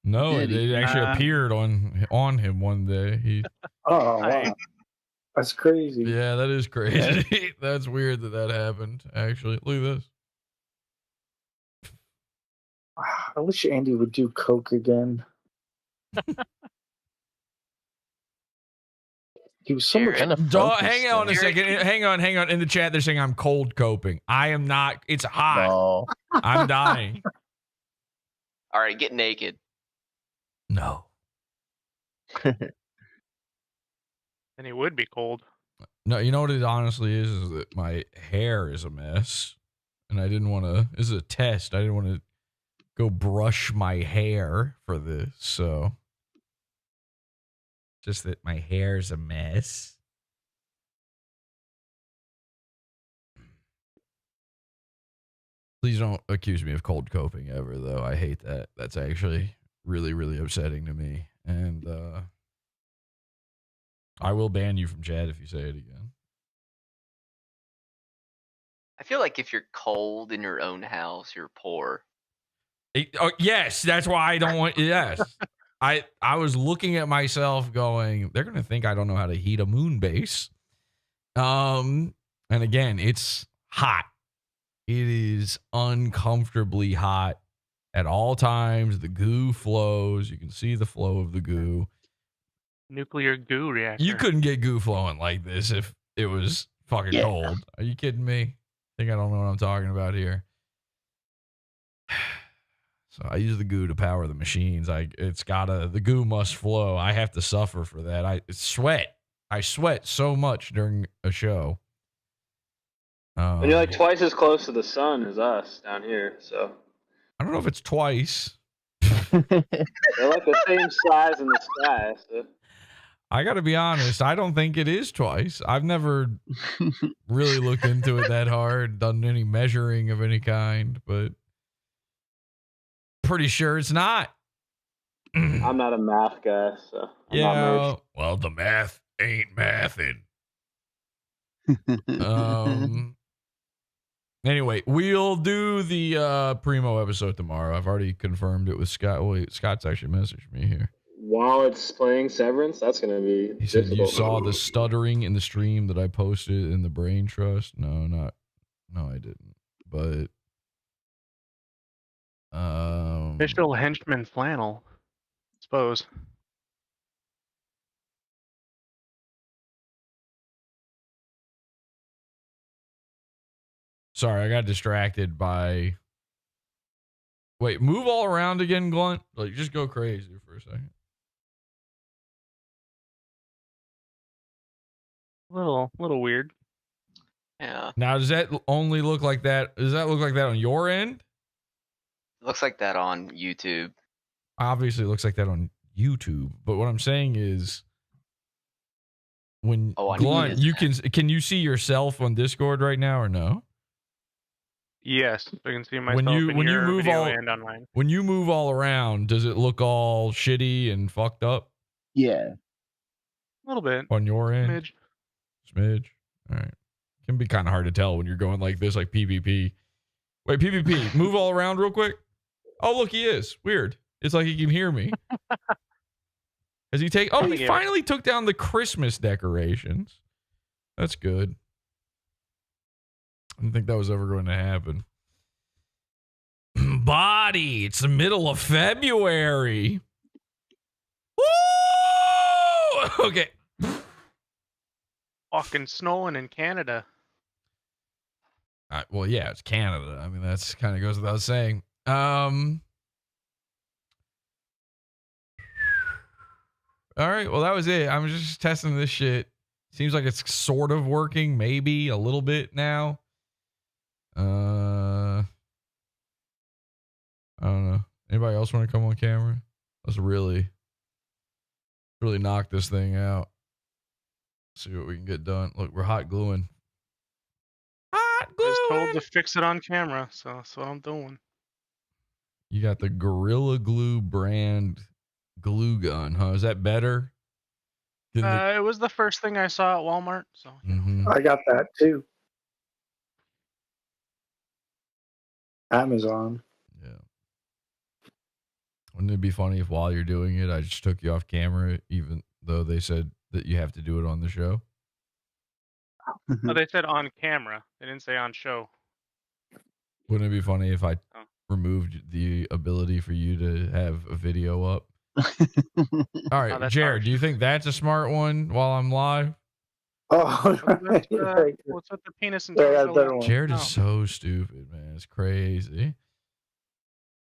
No, it actually Nah. appeared on him one day. He Oh, wow. That's crazy. Yeah, that is crazy. That's weird that happened, actually. Look at this. I wish Andy would do coke again. He was so much. Jared. Hang on a second. Hang on. In the chat, they're saying I'm cold coping. I am not. It's hot. No. I'm dying. All right, get naked. No. And he would be cold. No, you know what it honestly is that my hair is a mess. And I didn't want to, this is a test. I didn't want to go brush my hair for this. So, just that my hair's a mess. Please don't accuse me of cold coping ever, though. I hate that. That's actually really, really upsetting to me. And I will ban you from chat if you say it again. I feel like if you're cold in your own house, you're poor. Yes, that's why I don't want. Yes, I was looking at myself, going, they're gonna think I don't know how to heat a moon base. And again, it's hot. It is uncomfortably hot at all times. The goo flows. You can see the flow of the goo. Nuclear goo reactor. You couldn't get goo flowing like this if it was fucking cold. Are you kidding me? I think I don't know what I'm talking about here. So I use the goo to power the machines. The goo must flow. I have to suffer for that. I sweat so much during a show. And you're like twice as close to the sun as us down here, so. I don't know if it's twice. They're like the same size in the sky, so. I got to be honest. I don't think it is twice. I've never really looked into it that hard, done any measuring of any kind, but pretty sure it's not. I'm not a math guy, so. I'm not well, the math ain't mathing. Anyway, we'll do the Primo episode tomorrow. I've already confirmed it with Scott. Wait, Scott's actually messaged me here. While it's playing Severance, that's going to be He said, you difficult. saw the stuttering in the stream that I posted in the Brain Trust? No, I didn't. But Official henchman flannel, I suppose. sorry, I got distracted by. Wait, move all around again, Glunt. Like, just go crazy for a second. Little weird. Yeah. Now, does that only look like that? Does that look like that on your end? It looks like that on YouTube. Obviously, it looks like that on YouTube. But what I'm saying is, when Glunt, you can you see yourself on Discord right now or no? Yes, I can see myself When you move video all and online. when you move all around, does it look all shitty and fucked up? Yeah. A little bit. On your end? Smidge. Smidge. All right. Can be kind of hard to tell when you're going like this, like PvP. Wait, PvP. Move all around real quick. Oh, look, he is. Weird. It's like he can hear me. Has he take? Oh, he finally took down the Christmas decorations. That's good. I didn't think that was ever going to happen. Body. It's the middle of February. Woo! Okay. Fucking snowing in Canada. Well, yeah, it's Canada. I mean, that's kind of goes without saying. All right. Well, that was it. I'm just testing this shit. Seems like it's sort of working, maybe a little bit now. I don't know. Anybody else want to come on camera? Let's really knock this thing out. See what we can get done. Look, we're hot gluing. Hot I was told gluing. to fix it on camera, so that's what I'm doing. You got the Gorilla Glue brand glue gun, huh? Is that better? It was the first thing I saw at Walmart, so. I got that too. Amazon. Yeah. Wouldn't it be funny if while you're doing it, I just took you off camera, even though they said that you have to do it on the show? Oh, they said on camera. They didn't say on show. Wouldn't it be funny if I removed the ability for you to have a video up? All right, Jared, do you think that's a smart one while I'm live? Oh, What's with the penis and Jared is so stupid, man. It's crazy.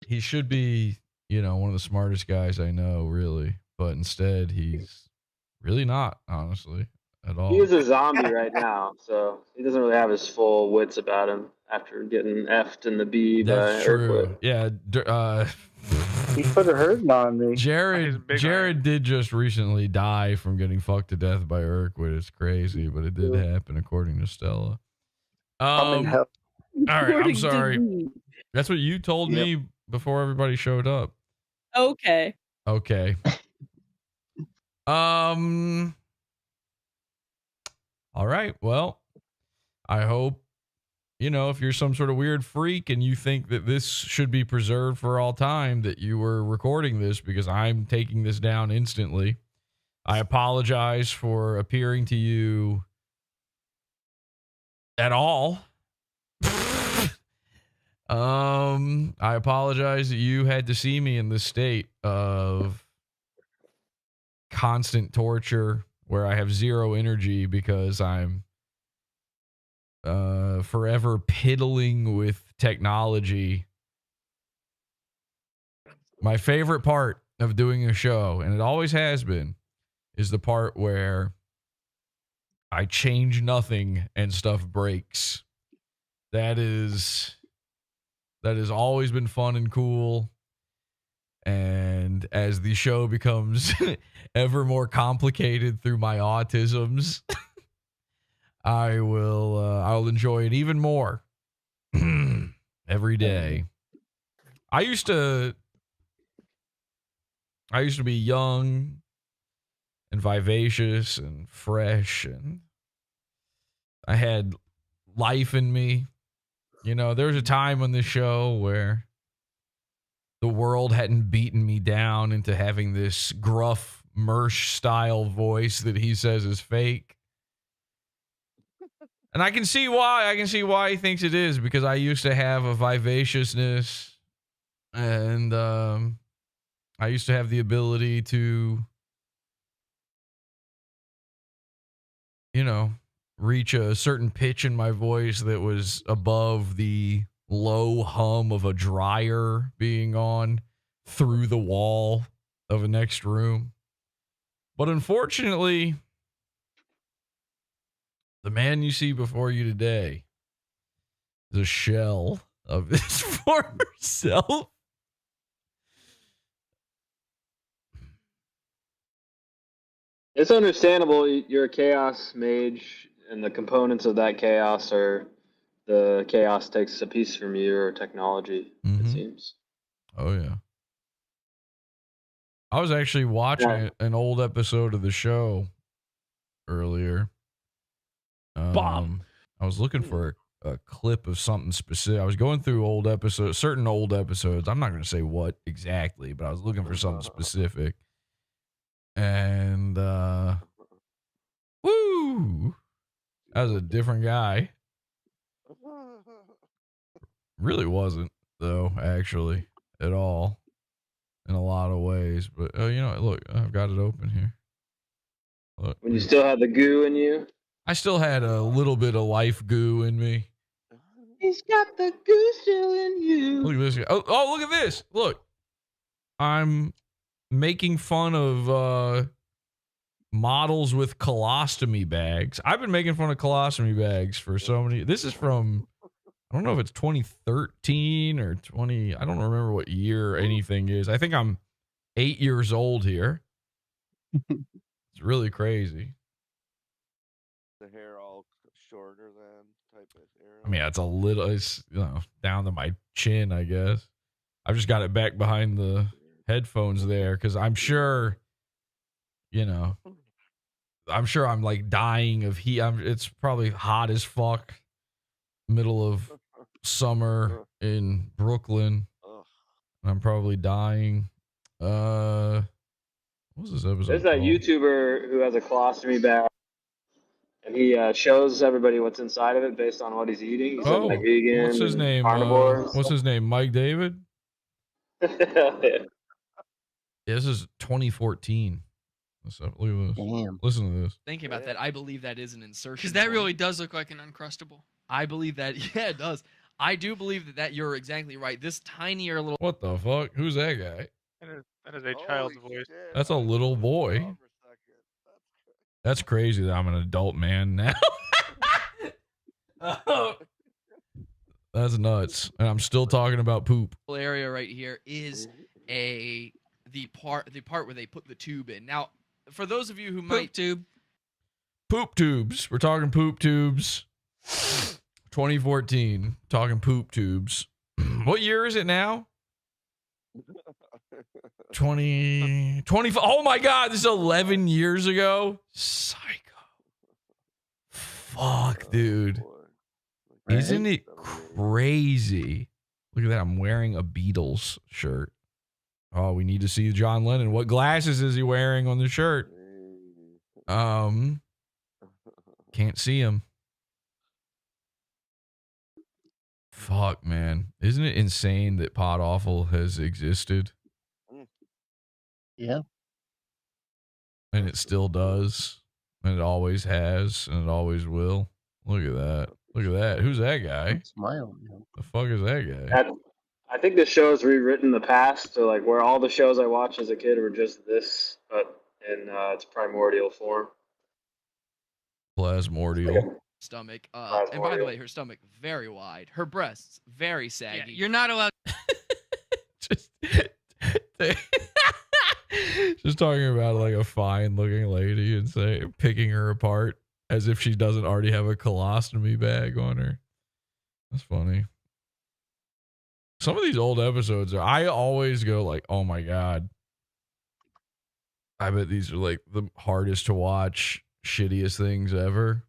He should be, one of the smartest guys I know, really. But instead, he's really not, honestly, at all. He is a zombie right now, so he doesn't really have his full wits about him after getting effed in the B That's by true. Earthwood. Yeah. He put a hurting on me. Jared did just recently die from getting fucked to death by Urquid. It's crazy, but it did happen according to Stella. I'm in hell. All right, I'm According to sorry. me. That's what you told me before everybody showed up. Okay. Okay. All right. Well, I hope, if you're some sort of weird freak and you think that this should be preserved for all time, that you were recording this, because I'm taking this down instantly. I apologize for appearing to you at all. I apologize that you had to see me in this state of constant torture where I have zero energy because I'm forever piddling with technology. My favorite part of doing a show, and it always has been, is the part where I change nothing and stuff breaks. That has always been fun and cool. And as the show becomes ever more complicated through my autisms, I'll enjoy it even more every day. I used to be young and vivacious and fresh, and I had life in me. There was a time on this show where the world hadn't beaten me down into having this gruff Mersh style voice that he says is fake. And I can see why. I can see why he thinks it is, because I used to have a vivaciousness, and I used to have the ability to, reach a certain pitch in my voice that was above the low hum of a dryer being on through the wall of a next room. But unfortunately, the man you see before you today is a shell of his former self. It's understandable. You're a chaos mage, and the components of that chaos are the chaos takes a piece from you or technology, it seems. Oh, yeah. I was actually watching an old episode of the show earlier. Bomb. I was looking for a clip of something specific. I was going through certain old episodes. I'm not going to say what exactly, but I was looking for something specific. And, woo! That was a different guy. Really wasn't, though, actually, at all. In a lot of ways. But, look, I've got it open here. Look. When you still had the goo in you? I still had a little bit of life goo in me. He's got the goo still in you. Look at this guy. Oh, look at this. Look. I'm making fun of models with colostomy bags. I've been making fun of colostomy bags for so many. This is from, I don't know if it's 2013 or 20. I don't remember what year anything is. I think I'm 8 years old here. It's really crazy. The hair all shorter than type of hair. I mean, it's a little, it's, down to my chin, I guess. I've just got it back behind the headphones there because I'm sure, I'm like dying of heat. It's probably hot as fuck. Middle of summer in Brooklyn. I'm probably dying. What was this episode? There's that called? YouTuber who has a colostomy bag, and he shows everybody what's inside of it based on what he's eating. He said like vegan, what's his name? carnivores. What's his name? Mike David? Yeah. This is 2014. Look at this. Damn. Listen to this. Thinking about that, I believe that is an insertion. Because that point. really does look like an Uncrustable. I believe that. Yeah, it does. I do believe that you're exactly right. This tinier little. What the fuck? Who's that guy? That is a child's voice. That's a little boy. That's crazy that I'm an adult man now. That's nuts. And I'm still talking about poop. Area right here is the part where they put the tube in. Now, for those of you who might poop tubes. We're talking poop tubes. 2014. Talking poop tubes. What year is it now? 20. Oh my God, this is 11 years ago. Psycho. Fuck, dude. Isn't it crazy? Look at that. I'm wearing a Beatles shirt. Oh, we need to see John Lennon. What glasses is he wearing on the shirt? Can't see him. Fuck, man. Isn't it insane that PodAWFUL has existed? Yeah. And it still does. And it always has. And it always will. Look at that. Look at that. Who's that guy? Smile. The fuck is that guy? I think the show's rewritten the past, so like where all the shows I watched as a kid were just this, but in its primordial form. Plasmordial. Stomach. And by the way, her stomach very wide. Her breasts very saggy. Yeah, you're not allowed. Just talking about like a fine looking lady and picking her apart as if she doesn't already have a colostomy bag on her. That's funny. Some of these old episodes I always go like, oh my God. I bet these are like the hardest to watch, shittiest things ever.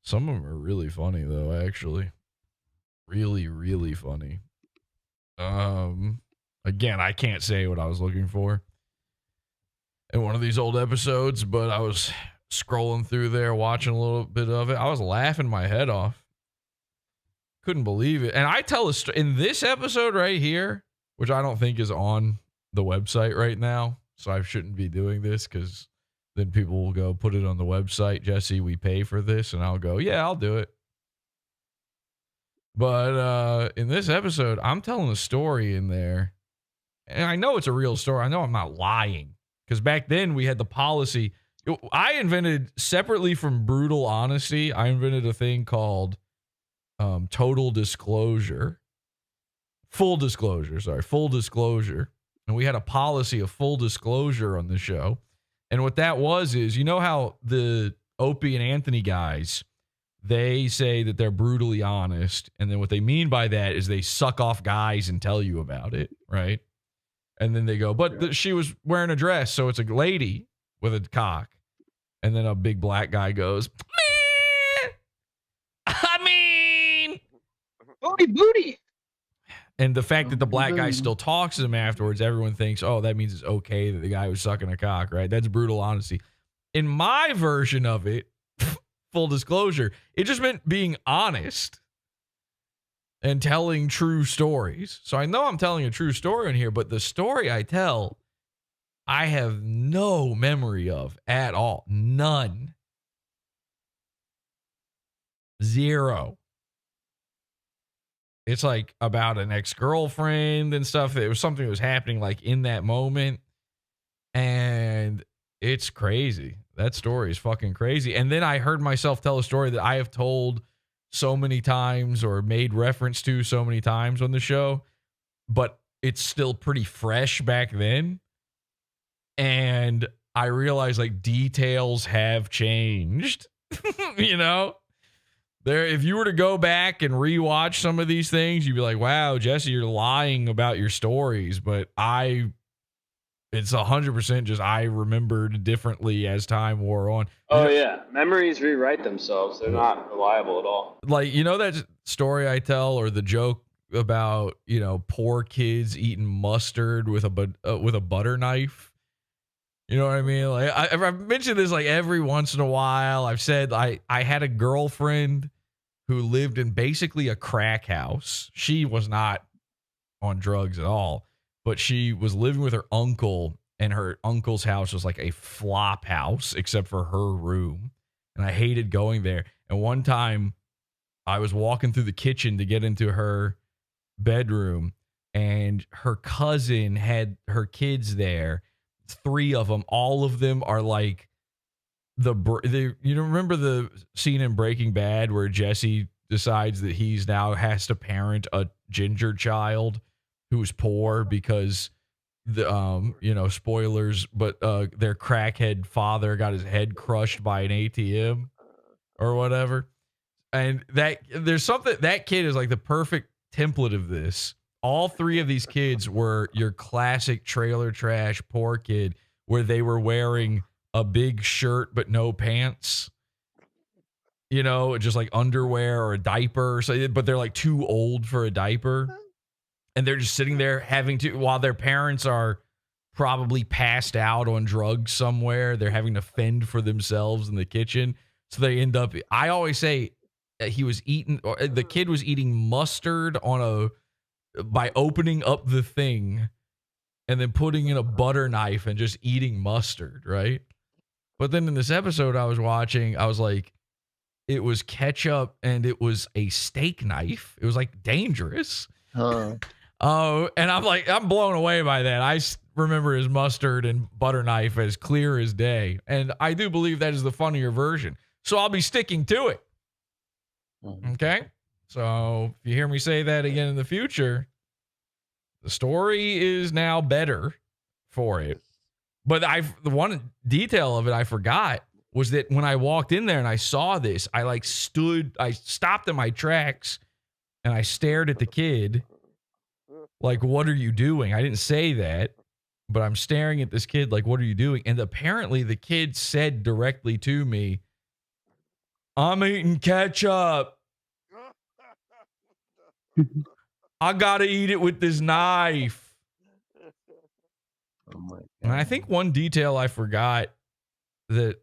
Some of them are really funny though, actually. Really, really funny. Again, I can't say what I was looking for in one of these old episodes, but I was scrolling through there, watching a little bit of it. I was laughing my head off. Couldn't believe it. And I tell a story in this episode right here, which I don't think is on the website right now. So I shouldn't be doing this because then people will go put it on the website. Jesse, we pay for this. And I'll go, yeah, I'll do it. But in this episode, I'm telling a story in there. And I know it's a real story. I know I'm not lying. Because back then we had the policy. I invented, separately from brutal honesty, I invented a thing called full disclosure. And we had a policy of full disclosure on the show. And what that was is, you know how the Opie and Anthony guys, they say that they're brutally honest. And then what they mean by that is they suck off guys and tell you about it, right? And then they go, but she was wearing a dress, so it's a lady with a cock. And then a big black guy goes, Booty. And the fact that the black guy still talks to him afterwards, everyone thinks, oh, that means it's okay that the guy was sucking a cock, right? That's brutal honesty. In my version of it, full disclosure, it just meant being honest and telling true stories. So I know I'm telling a true story in here, but the story I tell, I have no memory of at all. None. Zero. It's like about an ex-girlfriend and stuff. It was something that was happening like in that moment. And It's crazy. That story is fucking crazy. And then I heard myself tell a story that I have told so many times or made reference to so many times on the show, but it's still pretty fresh back then. And I realized like details have changed, you know? There, if you were to go back and rewatch some of these things, you'd be like, wow, Jesse, you're lying about your stories. But it's 100% just I remembered differently as time wore on. Oh, yeah. Memories rewrite themselves. They're not reliable at all. Like, you know that story I tell or the joke about, you know, poor kids eating mustard with a butter knife? You know what I mean? Like I've mentioned this like every once in a while. I've said I had a girlfriend who lived in basically a crack house. She was not on drugs at all, but she was living with her uncle, and her uncle's house was like a flop house except for her room. And I hated going there. And one time I was walking through the kitchen to get into her bedroom, and her cousin had her kids there. 3 of them, all of them are like you remember the scene in Breaking Bad where Jesse decides that he's now has to parent a ginger child who's poor because the you know, spoilers, but their crackhead father got his head crushed by an ATM or whatever. And there's something, that kid is like the perfect template of this. All 3 of these kids were your classic trailer trash poor kid where they were wearing a big shirt but no pants, you know, just like underwear or a diaper. So, but they're like too old for a diaper. And they're just sitting there having to, while their parents are probably passed out on drugs somewhere, they're having to fend for themselves in the kitchen. So they end up, I always say he was eating, or the kid was eating mustard by opening up the thing and then putting in a butter knife and just eating mustard, right? But then in this episode I was watching, I was like, it was ketchup and it was a steak knife. It was like dangerous. Oh, and I'm like, I'm blown away by that. I remember his mustard and butter knife as clear as day. And I do believe that is the funnier version. So I'll be sticking to it. Okay? So if you hear me say that again in the future, the story is now better for it. But the one detail of it I forgot was that when I walked in there and I saw this, I stopped in my tracks and I stared at the kid like, what are you doing? I didn't say that, but I'm staring at this kid like, what are you doing? And apparently the kid said directly to me, I'm eating ketchup. I gotta eat it with this knife. Oh my God. And I think one detail I forgot that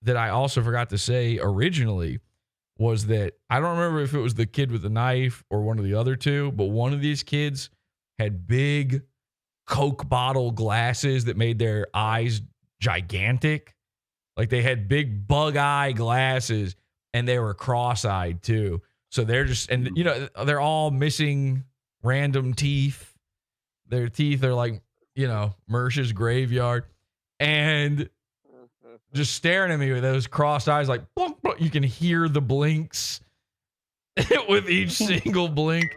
I also forgot to say originally was that I don't remember if it was the kid with the knife or one of the other two, but one of these kids had big Coke bottle glasses that made their eyes gigantic. Like they had big bug eye glasses and they were cross-eyed too. So they're just, and you know, they're all missing random teeth. Their teeth are like, you know, Mersh's graveyard, and just staring at me with those crossed eyes, like blunk, blunk. You can hear the blinks with each single blink.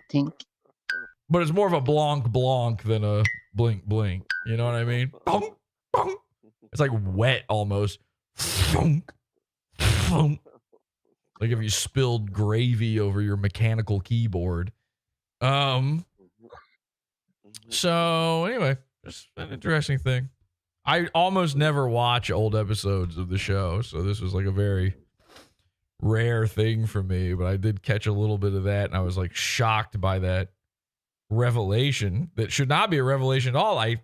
But it's more of a blonk than a blink blink. You know what I mean? Bonk, bonk. It's like wet almost. Bonk, bonk. Like if you spilled gravy over your mechanical keyboard. So anyway, just an interesting thing. I almost never watch old episodes of the show, so this was like a very rare thing for me, but I did catch a little bit of that, and I was like shocked by that revelation that should not be a revelation at all. I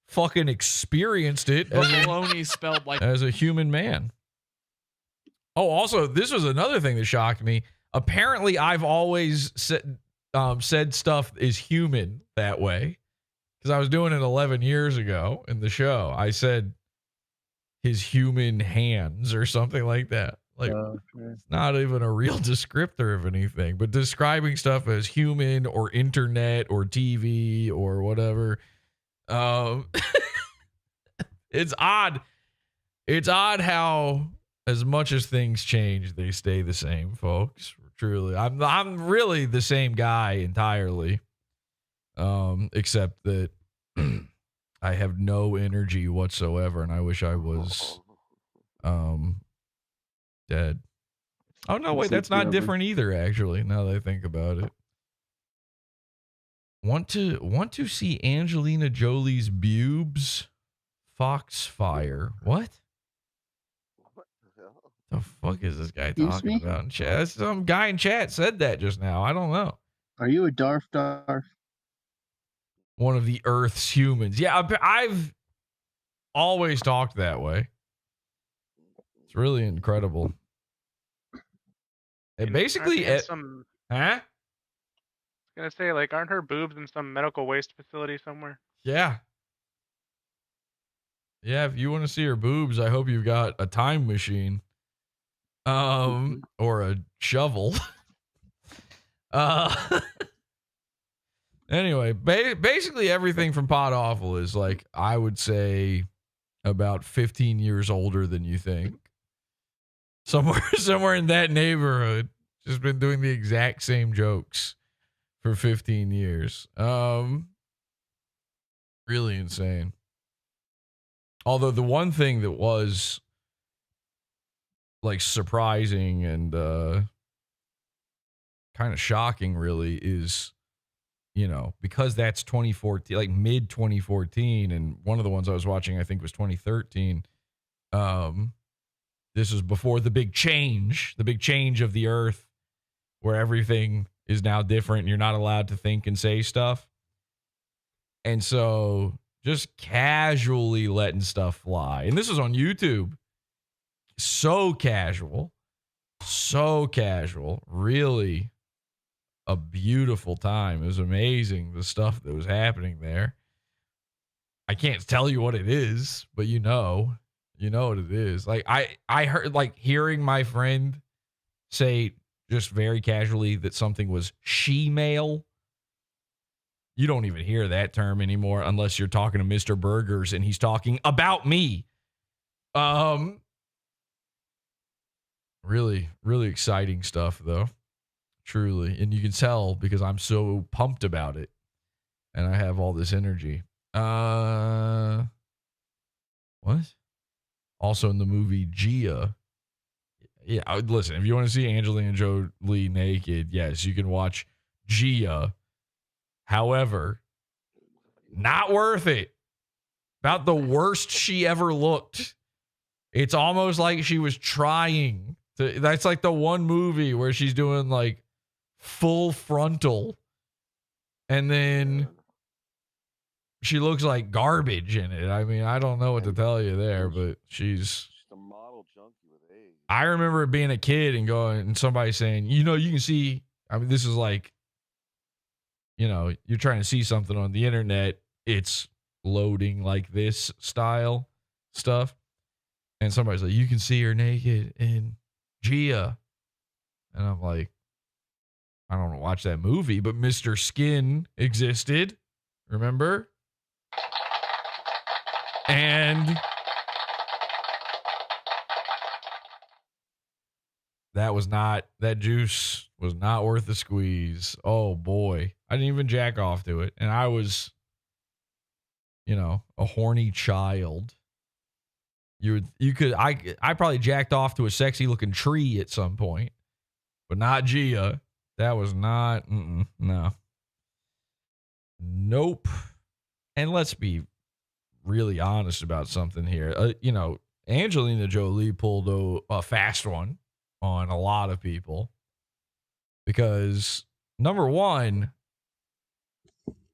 fucking experienced it as a human man. Oh, also, this was another thing that shocked me. Apparently, I've always said stuff is human that way. Because I was doing it 11 years ago in the show. I said his human hands or something like that. Like, it's not even a real descriptor of anything, but describing stuff as human or internet or TV or whatever. It's odd. It's odd how, as much as things change, they stay the same, folks. Truly, I'm really the same guy entirely, except that I have no energy whatsoever, and I wish I was dead. Oh no, wait, that's not different either. Actually, now that I think about it, want to see Angelina Jolie's boobs? Foxfire. What? The fuck is this guy talking about in chat? Some guy in chat said that just now. I don't know. Are you a Darf? One of the Earth's humans. Yeah, I've always talked that way. It's really incredible. It basically, I was gonna say, like, aren't her boobs in some medical waste facility somewhere? Yeah. Yeah, if you want to see her boobs, I hope you've got a time machine. Or a shovel. Anyway, basically everything from PodAWFUL is, like, I would say about 15 years older than you think. Somewhere in that neighborhood. Just been doing the exact same jokes for 15 years. Really insane. Although the one thing that was, like, surprising and kind of shocking really is, you know, because that's 2014, like mid 2014, and one of the ones I was watching I think was 2013. This was before the big change of the Earth, where everything is now different and you're not allowed to think and say stuff. And so just casually letting stuff fly. And this was on YouTube. So casual. Really a beautiful time. It was amazing, the stuff that was happening there. I can't tell you what it is, but you know what it is. Like I heard, like, hearing my friend say just very casually that something was she-male. You don't even hear that term anymore unless you're talking to Mr. Burgers and he's talking about me. Really, really exciting stuff, though. Truly. And you can tell because I'm so pumped about it. And I have all this energy. What? Also in the movie Gia. Yeah, listen, if you want to see Angelina Jolie naked, yes, you can watch Gia. However, not worth it. About the worst she ever looked. It's almost like she was trying. That's like the one movie where she's doing, like, full frontal. And then she looks like garbage in it. I mean, I don't know what to tell you there, but she's a model junkie with AIDS. I remember being a kid and going, and somebody saying, you know, you can see, I mean, this is like, you know, you're trying to see something on the internet. It's loading like this style stuff. And somebody's like, you can see her naked in Gia. And I'm like, I don't watch that movie, but Mr. Skin existed. Remember? And that juice was not worth the squeeze. Oh boy. I didn't even jack off to it. And I was, you know, a horny child. I probably jacked off to a sexy looking tree at some point, but not Gia. That was not, no. Nope. And let's be really honest about something here. You know, Angelina Jolie pulled a fast one on a lot of people because, number one,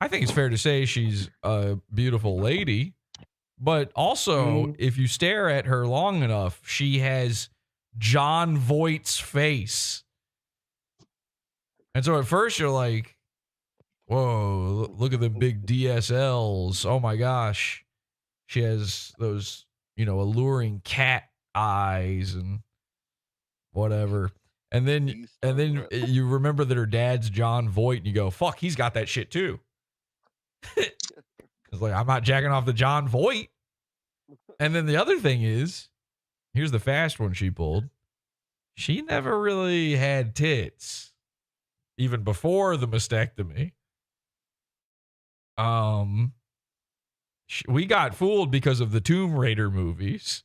I think it's fair to say she's a beautiful lady, but also if you stare at her long enough, she has Jon Voight's face. And so at first you're like, whoa, look at the big DSLs. Oh my gosh. She has those, you know, alluring cat eyes and whatever. And then you remember that her dad's Jon Voight and you go, fuck, he's got that shit too. It's like, I'm not jacking off the Jon Voight. And then the other thing is, here's the fast one she pulled. She never really had tits, even before the mastectomy. We got fooled because of the Tomb Raider movies,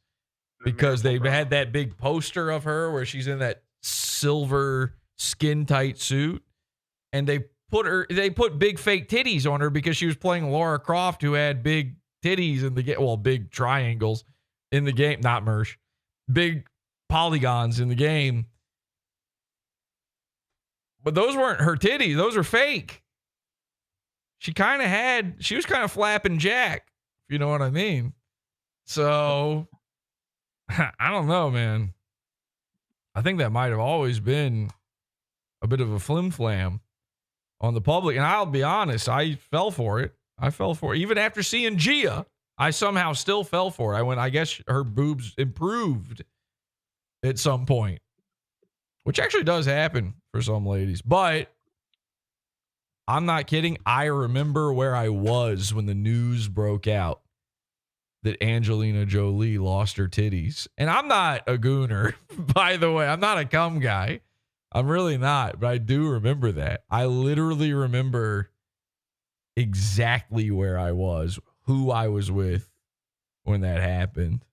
because they had that big poster of her where she's in that silver skin tight suit, and they put big fake titties on her because she was playing Lara Croft, who had big titties in the game. Well, big triangles in the game, not Mersh, big polygons in the game. But those weren't her titties; those were fake. She was kind of flapping Jack, if you know what I mean. So I don't know, man. I think that might have always been a bit of a flim flam on the public. And I'll be honest, I fell for it. Even after seeing Gia, I somehow still fell for it. I guess her boobs improved at some point, which actually does happen for some ladies. But I'm not kidding. I remember where I was when the news broke out that Angelina Jolie lost her titties. And I'm not a gooner, by the way. I'm not a cum guy. I'm really not, but I do remember that. I literally remember exactly where I was, who I was with when that happened.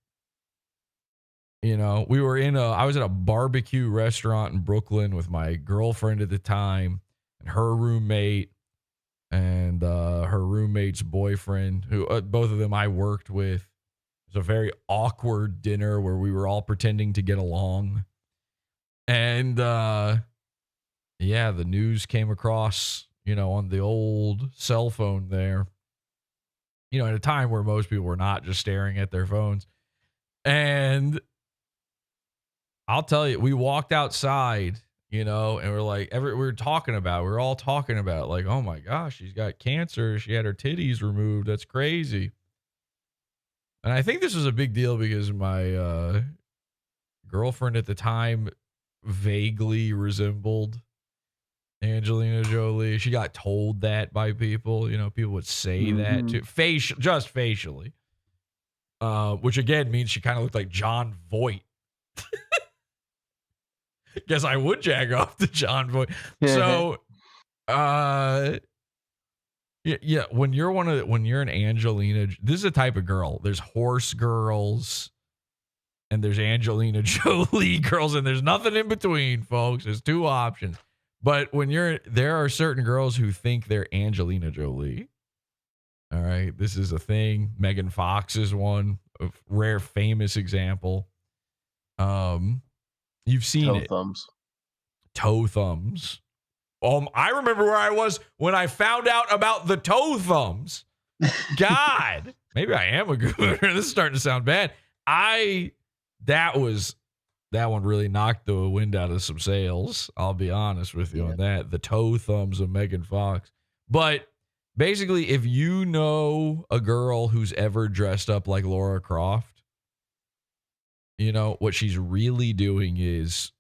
You know, I was at a barbecue restaurant in Brooklyn with my girlfriend at the time and her roommate and her roommate's boyfriend, who both of them I worked with. It was a very awkward dinner where we were all pretending to get along. And the news came across, on the old cell phone there, at a time where most people were not just staring at their phones. And I'll tell you, we walked outside, and we're like, we were all talking about like, oh my gosh, she's got cancer. She had her titties removed. That's crazy. And I think this was a big deal because my girlfriend at the time vaguely resembled Angelina Jolie. She got told that by people. People would say that too, just facially, which again means she kind of looked like John Voight. Guess I would jack off to John Voight. So, yeah. When you're an Angelina, this is a type of girl. There's horse girls. And there's Angelina Jolie girls, and there's nothing in between, folks. There's two options. But there are certain girls who think they're Angelina Jolie. All right. This is a thing. Megan Fox is one, a rare famous example. You've seen it. Toe thumbs. I remember where I was when I found out about the toe thumbs. God, maybe I am a gooner. This is starting to sound bad. That one really knocked the wind out of some sails. I'll be honest with you on that. The toe thumbs of Megan Fox. But basically, if you know a girl who's ever dressed up like Lara Croft, what she's really doing is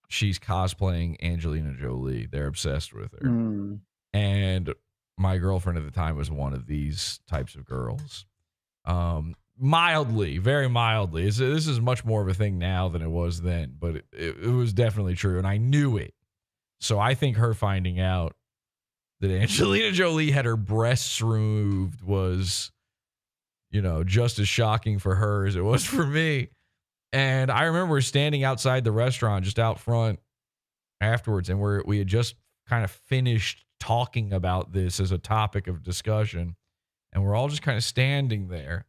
she's cosplaying Angelina Jolie. They're obsessed with her. And my girlfriend at the time was one of these types of girls. Mildly, very mildly. This is much more of a thing now than it was then, but it was definitely true, and I knew it. So I think her finding out that Angelina Jolie had her breasts removed was, just as shocking for her as it was for me. And I remember standing outside the restaurant, just out front afterwards, and we had just kind of finished talking about this as a topic of discussion, and we're all just kind of standing there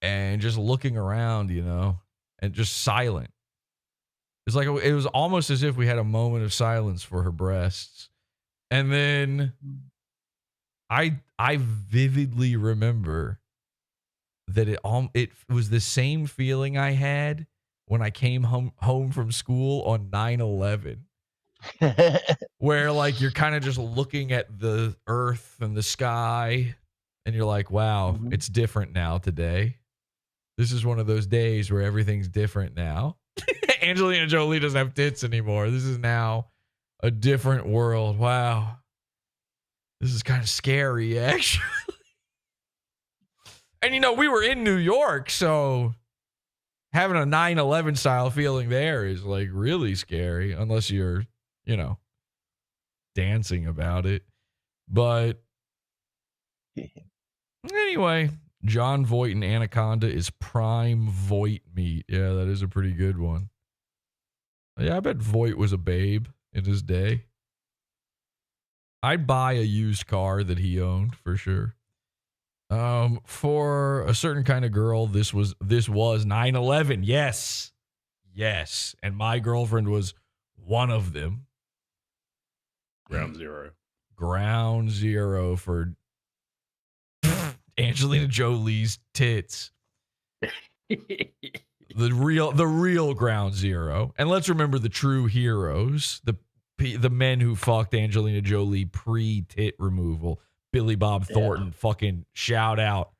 and just looking around, and just silent. It's like it was almost as if we had a moment of silence for her breasts. And then I vividly remember that it was the same feeling I had when I came home from school on 9/11. Where like you're kind of just looking at the earth and the sky and you're like, wow, it's different now today. This is one of those days where everything's different now. Angelina Jolie doesn't have tits anymore. This is now a different world. Wow. This is kind of scary, actually. And, we were in New York, so having a 9/11 style feeling there is like really scary, unless you're, you know, dancing about it. But anyway, John Voight and Anaconda is prime Voight meat. Yeah, that is a pretty good one. Yeah, I bet Voight was a babe in his day. I'd buy a used car that he owned for sure. For a certain kind of girl, this was 9/11. Yes. Yes. And my girlfriend was one of them. Ground zero. Ground zero for Angelina Jolie's tits. The real ground zero. And let's remember the true heroes, the men who fucked Angelina Jolie pre-tit removal. Billy Bob Thornton, fucking shout out.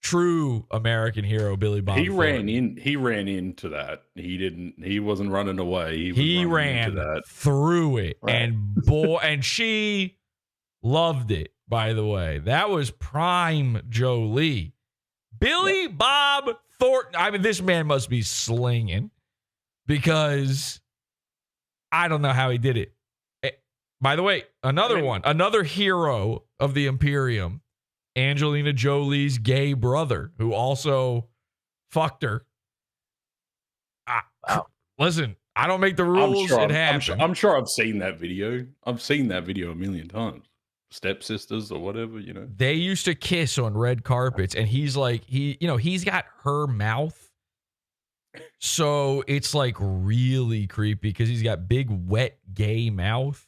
True American hero, Billy Bob Thornton. He ran into that. He wasn't running away. He ran into that. through it. Right. And she loved it, by the way. That was prime Jolie. Billy Bob Thornton. I mean, this man must be slinging, because I don't know how he did it. By the way, another hero of the Imperium, Angelina Jolie's gay brother, who also fucked her. Wow. Listen, I don't make the rules. It happens. I'm sure I've seen that video. I've seen that video a million times. Stepsisters or whatever, you know. They used to kiss on red carpets, and he's like, he's got her mouth. So it's like really creepy because he's got big, wet, gay mouth.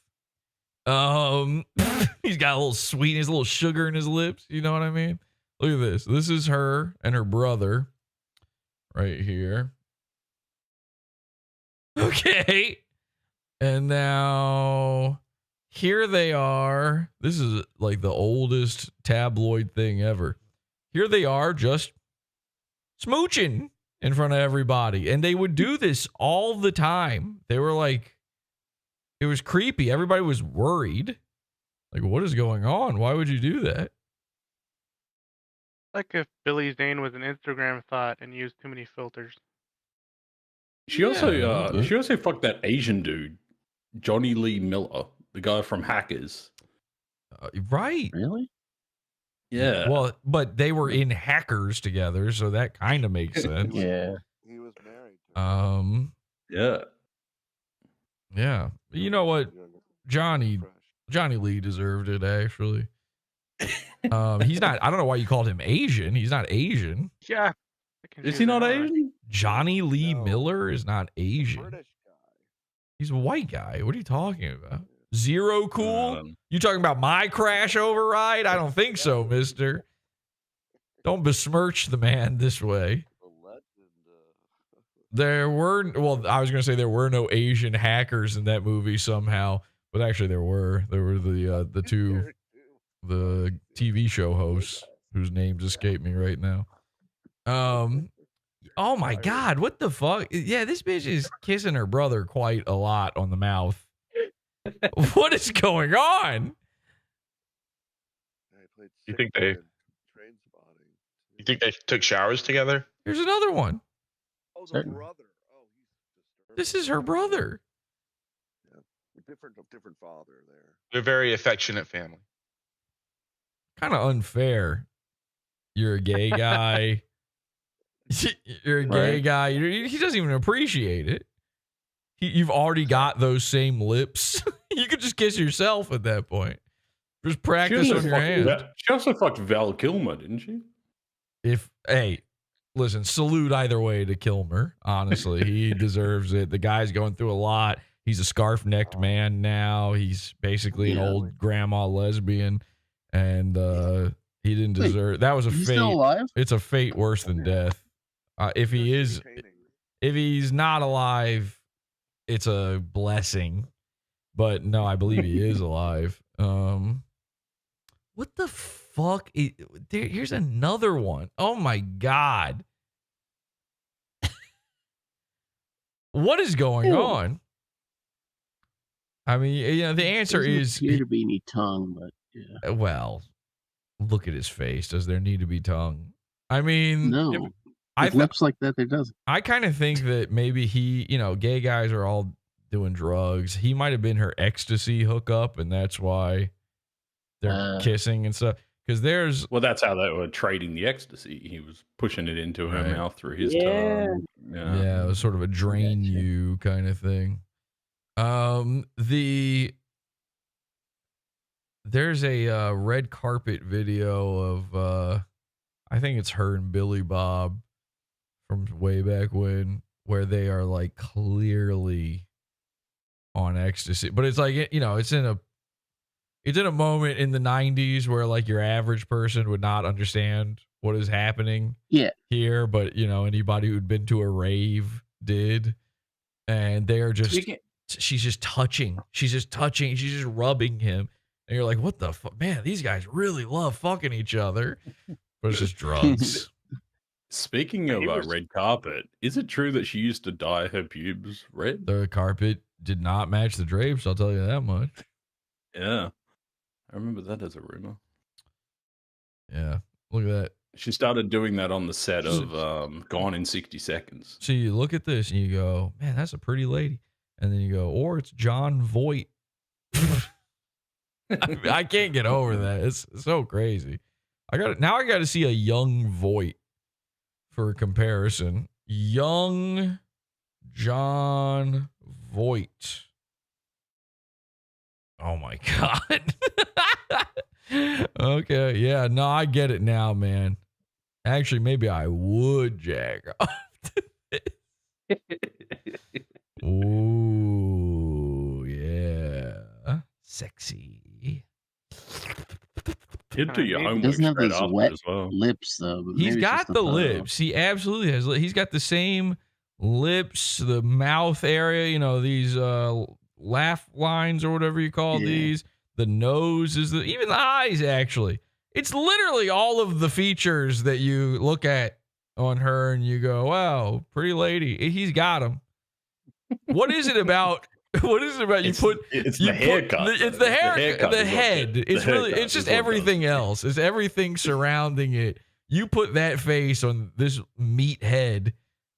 He's got a little sweetness, a little sugar in his lips. You know what I mean? Look at this. This is her and her brother right here. Okay. And now here they are. This is like the oldest tabloid thing ever. Here they are just smooching in front of everybody. And they would do this all the time. They were like, it was creepy. Everybody was worried. Like, what is going on? Why would you do that? Like if Billy Zane was an Instagram thought and used too many filters. She also fucked that Asian dude, Johnny Lee Miller, the guy from Hackers. Right. Really? Yeah. Well, but they were in Hackers together, so that kind of makes sense. Yeah. He was married. Yeah. Yeah. You know what? Johnny Lee deserved it, actually. He's not, I don't know why you called him Asian. He's not Asian. Yeah. Is he not Asian? Johnny Lee Miller is not Asian. British guy. He's a white guy. What are you talking about? Zero cool? You talking about my crash override? I don't think so, mister. Don't besmirch the man this way. There were, well, I was going to say there were no Asian hackers in that movie somehow, but actually there were. There were the two, the TV show hosts whose names escape me right now. Oh my God, what the fuck? Yeah, this bitch is kissing her brother quite a lot on the mouth. What is going on? You think they took showers together? Here's another one. Oh, the brother. Oh, he's This is her brother. Yeah. Different father there. They're a very affectionate family. Kind of unfair. You're a gay guy. You're a gay guy. He doesn't even appreciate it. You've already got those same lips. You could just kiss yourself at that point. Just practice on your hand. She also fucked Val Kilmer, didn't she? Hey, listen, salute either way to Kilmer. Honestly, he deserves it. The guy's going through a lot. He's a scarf-necked man now. He's basically an old grandma lesbian, and he didn't deserve. That was a fate. Still alive? It's a fate worse than death. If he's not alive, it's a blessing. But no, I believe he is alive. What the fuck? Here's another one. Oh my God. What is going on? I mean, the answer is appear to be any tongue, but yeah. Well, look at his face. Does there need to be tongue? I mean, no. With lips like that, there doesn't. I kind of think that maybe he, gay guys are all doing drugs. He might have been her ecstasy hookup, and that's why they're kissing and stuff. Because well, that's how they were trading the ecstasy. He was pushing it into her mouth through his Yeah. tongue. Yeah, it was sort of a drain you kind of thing. There's a red carpet video of I think it's her and Billy Bob from way back when, where they are like clearly on ecstasy, but it's like, it's in a moment in the 90s where like your average person would not understand what is happening here, but anybody who'd been to a rave did. And they're just, she's just touching, she's just rubbing him. And you're like, what the fuck, man, these guys really love fucking each other, but it's just drugs. Speaking of red carpet, is it true that she used to dye her pubes red? The carpet did not match the drapes, I'll tell you that much. Yeah. I remember that as a rumor. Yeah. Look at that. She started doing that on the set of Gone in 60 Seconds. So you look at this and you go, man, that's a pretty lady. And then you go, or it's John Voight. I can't get over that. It's so crazy. I got to see a young Voight for comparison. Young John Voight. Oh my God. Okay. Yeah. No, I get it now, man. Actually, maybe I would jack off to this. Ooh, yeah. Sexy. He'd do your homework Doesn't have straight those after wet as well. lips though. But He's maybe it's got just the photo. lips. He absolutely has. He's got the same lips, the mouth area, these laugh lines or whatever you call these. The nose is even the eyes, actually. It's literally all of the features that you look at on her and you go, wow, pretty lady. He's got them. What is it about? What is it about? It's the haircut. It's the haircut. The head. It's really. It's just everything else. It's everything surrounding it. You put that face on this meat head,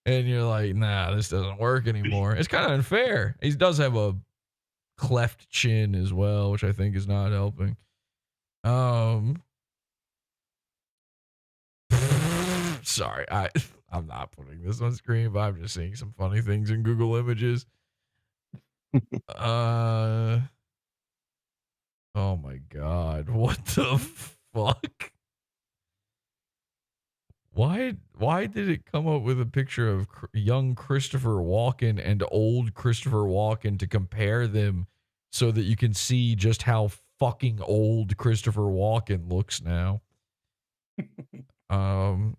and you're like, nah, this doesn't work anymore. It's kind of unfair. He does have a cleft chin as well, which I think is not helping. Sorry, I'm not putting this on screen, but I'm just seeing some funny things in Google Images. Oh my God, what the fuck? Why did it come up with a picture of young Christopher Walken and old Christopher Walken to compare them so that you can see just how fucking old Christopher Walken looks now?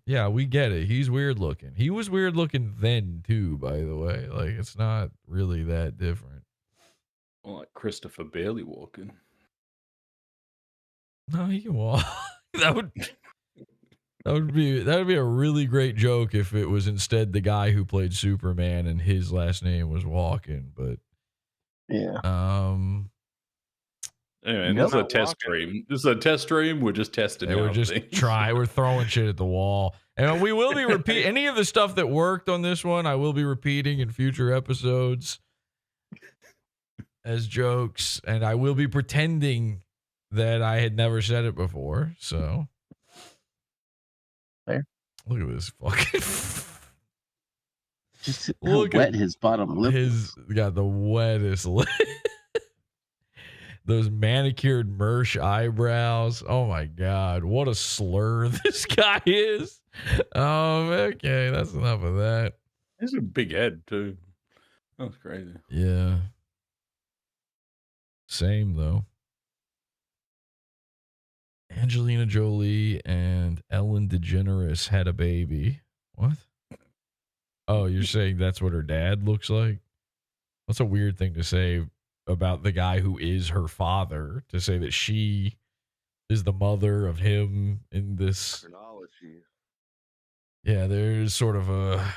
Yeah, we get it. He's weird looking. He was weird looking then too, by the way. Like, it's not really that different. Well, like Christopher barely walking. No, he can walk. That would be a really great joke if it was instead the guy who played Superman and his last name was Walken, but Anyway, this is a test stream. This is a test stream. We're just testing. We're just we're throwing shit at the wall. And we will be repeat any of the stuff that worked on this one, I will be repeating in future episodes as jokes, and I will be pretending that I had never said it before. So Fair. Look at this fucking just look wet his bottom lip. He's got the wettest lip. Those manicured Mersh eyebrows. Oh my God, what a slur this guy is. Okay, that's enough of that. He's a big head too. That's crazy. Yeah. Same though. Angelina Jolie and Ellen DeGeneres had a baby. What? Oh, you're saying that's what her dad looks like? That's a weird thing to say about the guy who is her father, to say that she is the mother of him in this. Chronology. Yeah, there's sort of a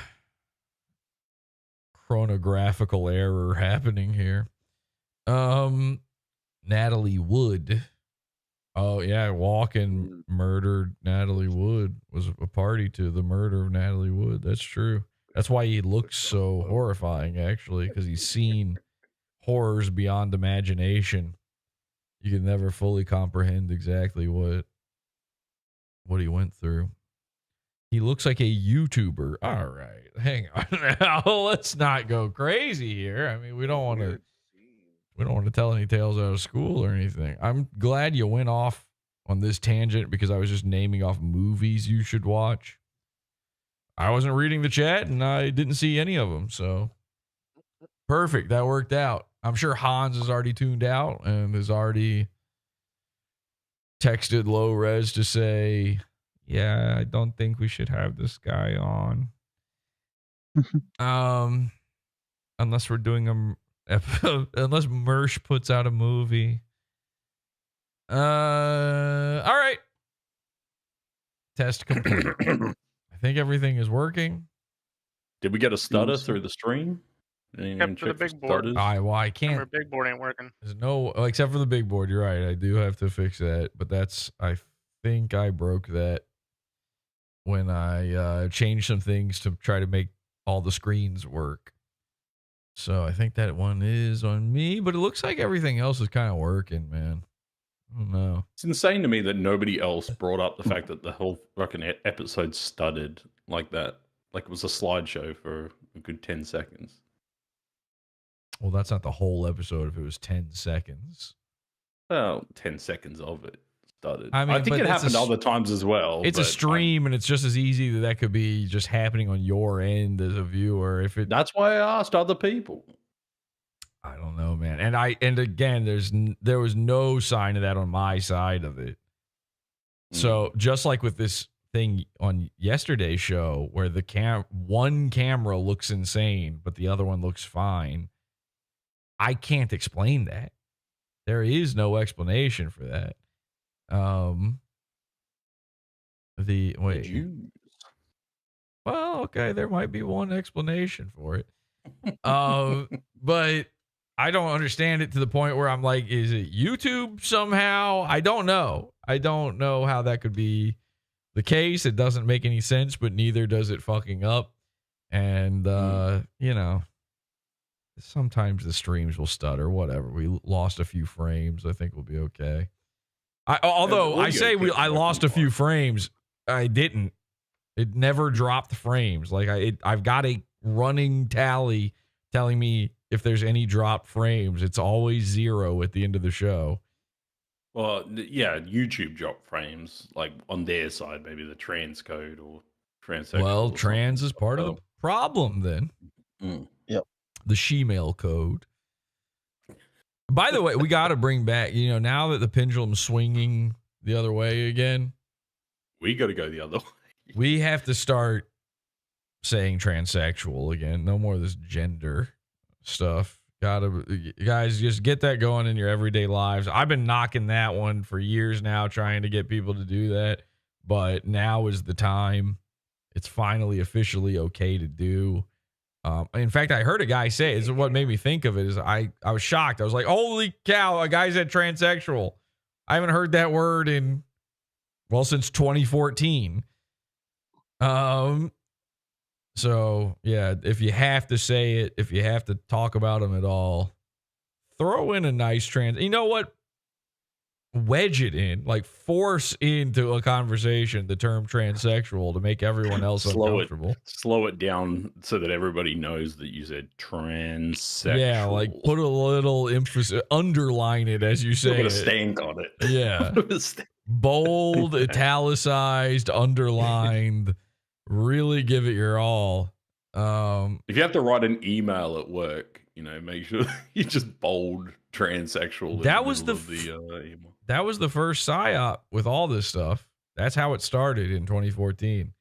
chronographical error happening here. Natalie Wood Oh yeah, Walken murdered Natalie Wood. Was a party to the murder of Natalie Wood. That's true. That's why he looks so horrifying, actually, because he's seen horrors beyond imagination. You can never fully comprehend exactly what he went through. He looks like a YouTuber. All right, hang on now. Let's not go crazy here. I mean, we don't want to tell any tales out of school or anything. I'm glad you went off on this tangent because I was just naming off movies you should watch. I wasn't reading the chat and I didn't see any of them, so perfect. That worked out. I'm sure Hans is already tuned out and has already texted low res to say, yeah, I don't think we should have this guy on. Unless we're doing unless Mersh puts out a movie. All right. Test complete. I think everything is working. Did we get a stutter through the stream? Except for the big board. I can't. Our big board ain't working. There's no, except for the big board. You're right. I do have to fix that, but I think I broke that when I changed some things to try to make all the screens work. So I think that one is on me, but it looks like everything else is kind of working, man. I don't know. It's insane to me that nobody else brought up the fact that the whole fucking episode stuttered like that. Like it was a slideshow for a good 10 seconds. Well, that's not the whole episode if it was 10 seconds. Well, 10 seconds of it stuttered. I mean, I think it happened other times as well. It's a stream, and it's just as easy that could be just happening on your end as a viewer. That's why I asked other people. I don't know, man. And again, there was no sign of that on my side of it. So just like with this thing on yesterday's show, where the one camera looks insane, but the other one looks fine. I can't explain that. There is no explanation for that. Well, okay, there might be one explanation for it. But I don't understand it to the point where I'm like, is it YouTube somehow? I don't know. I don't know how that could be the case. It doesn't make any sense, but neither does it fucking up. And, you know, sometimes the streams will stutter, whatever. We lost a few frames. I think we'll be okay. Although I say I lost a few frames, I didn't. It never dropped frames. Like I've got a running tally telling me if there's any dropped frames. It's always 0 at the end of the show. Well, yeah, YouTube dropped frames, like on their side, maybe the transcode or transsexual. Well, trans is part of the problem then. Yep. The shemale code. By the way, we got to bring back, you know, now that the pendulum's swinging the other way again. We got to go the other way. We have to start saying transsexual again. No more of this gender stuff. Guys, just get that going in your everyday lives. I've been knocking that one for years now, trying to get people to do that. But now is the time. It's finally officially okay to do. In fact, I heard a guy say, this is what made me think of it, is I was shocked. I was like, holy cow, a guy said transsexual. I haven't heard that word since 2014. So yeah, if you have to say it, if you have to talk about them at all, throw in a nice trans. You know what? Wedge it in, like force into a conversation the term transsexual to make everyone else uncomfortable. Slow it down so that everybody knows that you said transsexual. Yeah, like put a little emphasis, underline it as you say. Put a stank on it. Yeah, bold, italicized, underlined. Really give it your all. If you have to write an email at work, you know, make sure you just bold transsexual. That was the email. That was the first psyop with all this stuff. That's how it started in 2014.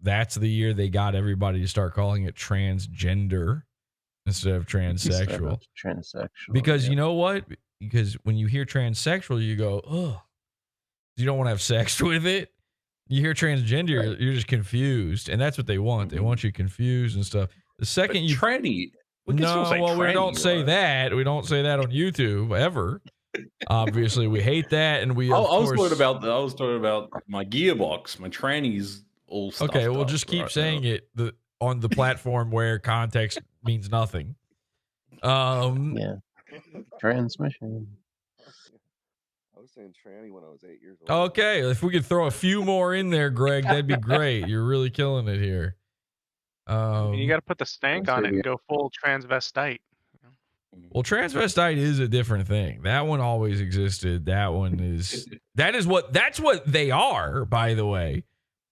That's the year they got everybody to start calling it transgender instead of transsexual. Transsexual. Because you know what? Because when you hear transsexual, you go, oh, you don't want to have sex with it. You hear transgender, right. You're just confused, and that's what they want. They want you confused and stuff. The second you tranny, we don't say that. We don't say that on YouTube ever. Obviously, we hate that, and we I of was course. talking about my gearbox, my trannies all stuffed Okay, we'll up just keep right saying now. it on the platform where context means nothing. Yeah. Transmission. I was saying tranny when I was 8 years old. Okay, if we could throw a few more in there, Greg, that'd be great. You're really killing it here. You got to put the stank on it and go full transvestite. Well, transvestite is a different thing. That one always existed. That's what they are, by the way.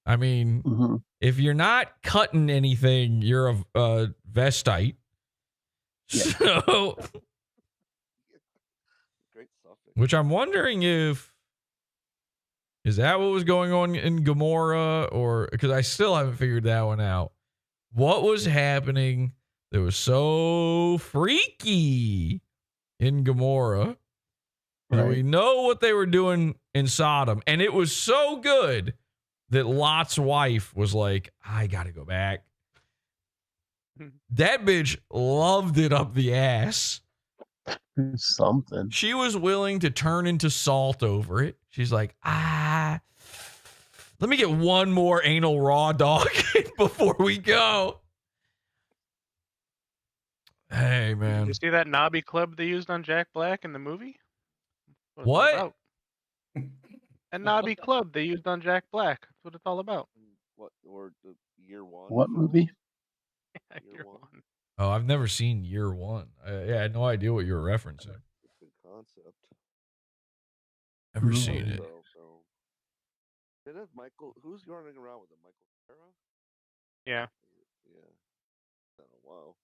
I mean, if you're not cutting anything, you're a vestite. Yeah. So, Great suffix. which I'm wondering is that what was going on in Gamora, or because I still haven't figured that one out. What was happening that was so freaky in Gamora? Right. We know what they were doing in Sodom, and it was so good that Lot's wife was like, I gotta go back. That bitch loved it up the ass. Something. She was willing to turn into salt over it. She's like, let me get one more anal raw dog before we go. Hey, man. Did you see that knobby club they used on Jack Black in the movie? What? A knobby club they used on Jack Black. That's what it's all about. What, or the year one? What movie? Year one. Oh, I've never seen Year One. I had no idea what you were referencing. Good concept. Never seen it. Did it Michael? Who's running around with it? Michael Cera? Yeah. Yeah. Oh, wow.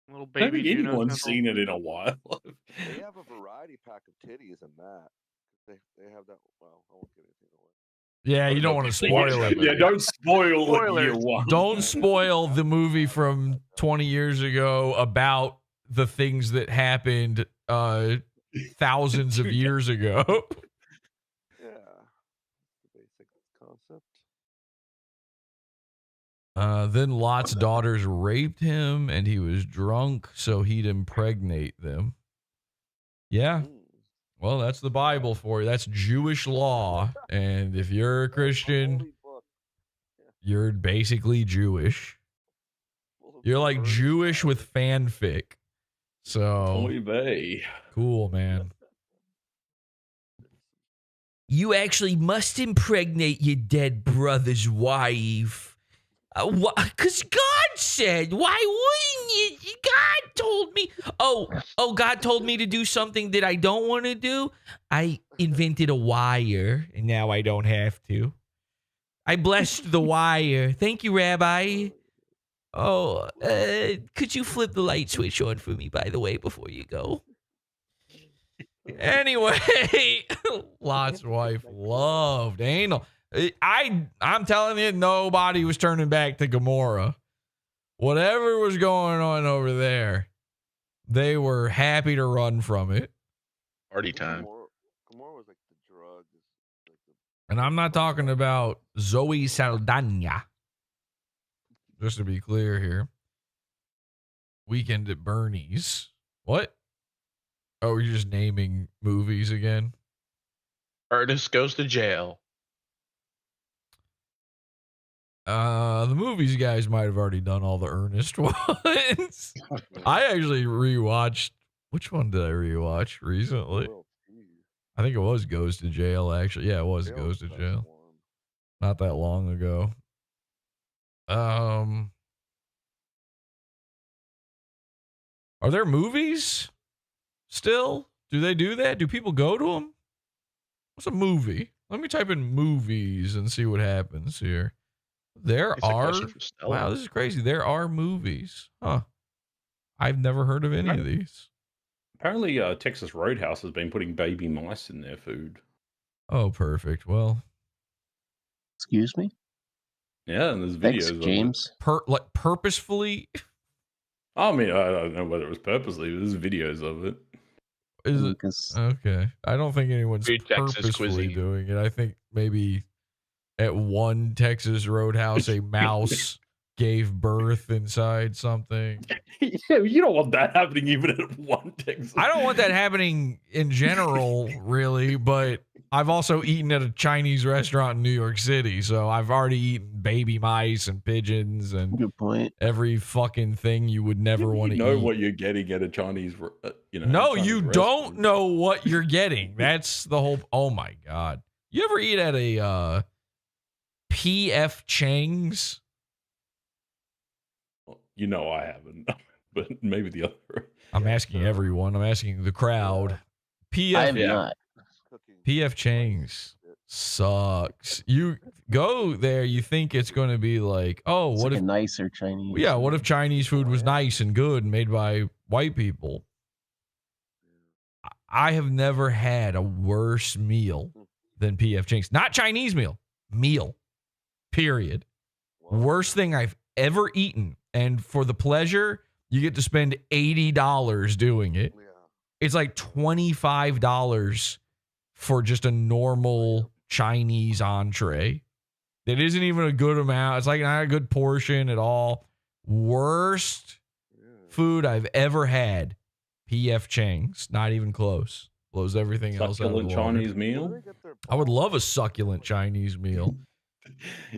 Little I don't baby. think Juno anyone's Temple. seen it in a while. They have a variety pack of titties in that. They have that. Well, I won't get anything away. Yeah, you don't want to spoil it. Yeah, don't spoil Year Spoilers. One. Don't spoil the movie from 20 years ago about the things that happened thousands of years ago. Yeah. The basic concept. Then Lot's daughters raped him, and he was drunk, so he'd impregnate them. Yeah. Well, that's the Bible for you. That's Jewish law. And if you're a Christian, you're basically Jewish. You're like Jewish with fanfic. So, Oy vey. cool, man. You actually must impregnate your dead brother's wife. Because God said, why wouldn't you? God told me. Oh, God told me to do something that I don't want to do. I invented a wire, and now I don't have to. I blessed the wire. Thank you, Rabbi. Oh, could you flip the light switch on for me, by the way, before you go? Anyway, Lot's wife loved anal. I'm telling you, nobody was turning back to Gamora. Whatever was going on over there, they were happy to run from it. Party time. Gamora was like the drug. And I'm not talking about Zoe Saldana. Just to be clear here. Weekend at Bernie's. What? Oh, you're just naming movies again? Ernest Goes to Jail. The movies guys might have already done all the Ernest ones. I actually rewatched. Which one did I rewatch recently? I think it was Goes to Jail, actually. Yeah, it was Goes to Jail. Not that long ago. Are there movies still? Do they do that? Do people go to them? What's a movie? Let me type in movies and see what happens here. There are. Wow, this is crazy. There are movies. Huh. I've never heard of any of these. Apparently, Texas Roadhouse has been putting baby mice in their food. Oh, perfect. Well, excuse me? Yeah, and there's Thanks, videos James. Like purposefully? I mean, I don't know whether it was purposely, but there's videos of it. Is it? Okay. I don't think anyone's Free Texas purposefully cuisine. doing it. I think maybe at one Texas Roadhouse, a mouse gave birth inside something. Yeah, you don't want that happening even at one Texas. I don't want that happening in general, really, but I've also eaten at a Chinese restaurant in New York City, so I've already eaten baby mice and pigeons and Good point. every fucking thing you would never want to know eat. what you're getting at a Chinese, No, Chinese you restaurant. don't know what you're getting. That's the whole. Oh my god! You ever eat at a P.F. Chang's? You know I haven't, but maybe the other. I'm asking everyone. I'm asking the crowd. I P.F. have not. P.F. Chang's sucks. You go there, you think it's going to be like, oh, It's what like if a nicer Chinese? yeah, what if Chinese food was nice and good and made by white people? I have never had a worse meal than P.F. Chang's. Not Chinese meal. Period. Worst thing I've ever eaten. And for the pleasure, you get to spend $80 doing it. It's like $25 for just a normal Chinese entree. That isn't even a good amount. It's like not a good portion at all. Worst food I've ever had. P.F. Chang's. Not even close. Blows everything else out of the Succulent water. Chinese meal. I would love a succulent Chinese meal.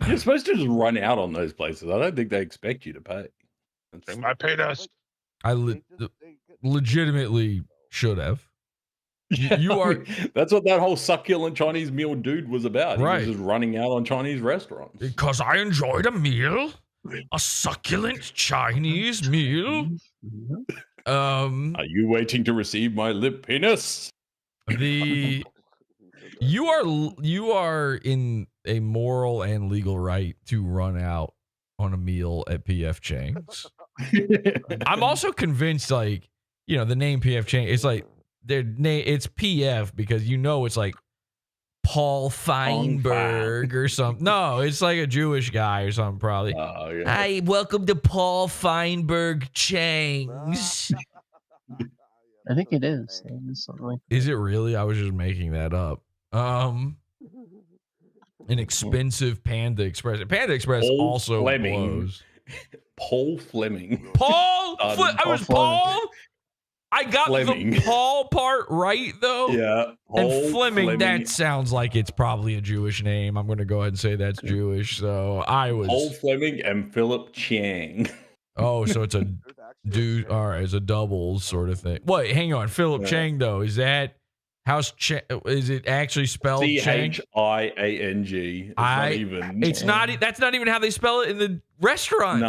You're supposed to just run out on those places. I don't think they expect you to pay. They might pay us. I legitimately should have. You are. That's what that whole succulent Chinese meal dude was about. He Right. was just running out on Chinese restaurants. Because I enjoyed a meal. A succulent Chinese meal. Are you waiting to receive my lip penis? You are in a moral and legal right to run out on a meal at PF Chang's. I'm also convinced, like, the name PF Chang's, it's like their name, it's PF because it's like Paul Feinberg or something. No, it's like a Jewish guy or something, probably. Oh, yeah. Hi, welcome to Paul Feinberg Chang's. I think it is. It's something like Is it really? I was just making that up. An expensive Panda Express. Panda Express Paul also Fleming. blows. Paul Fleming. Paul? I was Paul? I got Fleming. the Paul part right, though. Yeah. And Paul Fleming, that sounds like it's probably a Jewish name. I'm going to go ahead and say that's Jewish. So I was. Paul Fleming and Philip Chang. Oh, so it's a dude. All right, it's a doubles sort of thing. Wait, hang on. Philip Chang, though. Is that. Is it actually spelled Chang? CHIANG. It's not. That's not even how they spell it in the restaurant.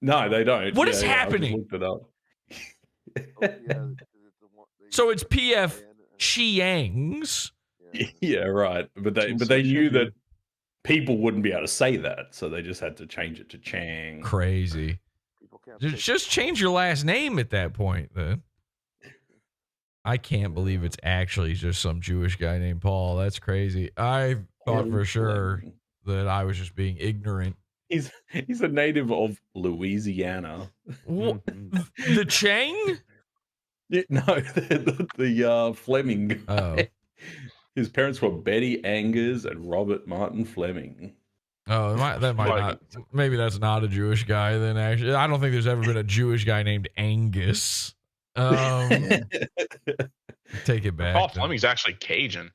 No, they don't. What is I happening? just looked it up. So it's PF Chiang's. Yeah, right. But they knew that people wouldn't be able to say that, so they just had to change it to Chang. Crazy. Just change your last name at that point, then. I can't believe it's actually just some Jewish guy named Paul. That's crazy. I thought for sure that I was just being ignorant. He's a native of Louisiana. The Chang? No, the Fleming guy. Oh. His parents were Betty Angers and Robert Martin Fleming. Oh, that might not. Maybe that's not a Jewish guy then, actually. I don't think there's ever been a Jewish guy named Angus. Take it back. Paul Fleming's actually Cajun.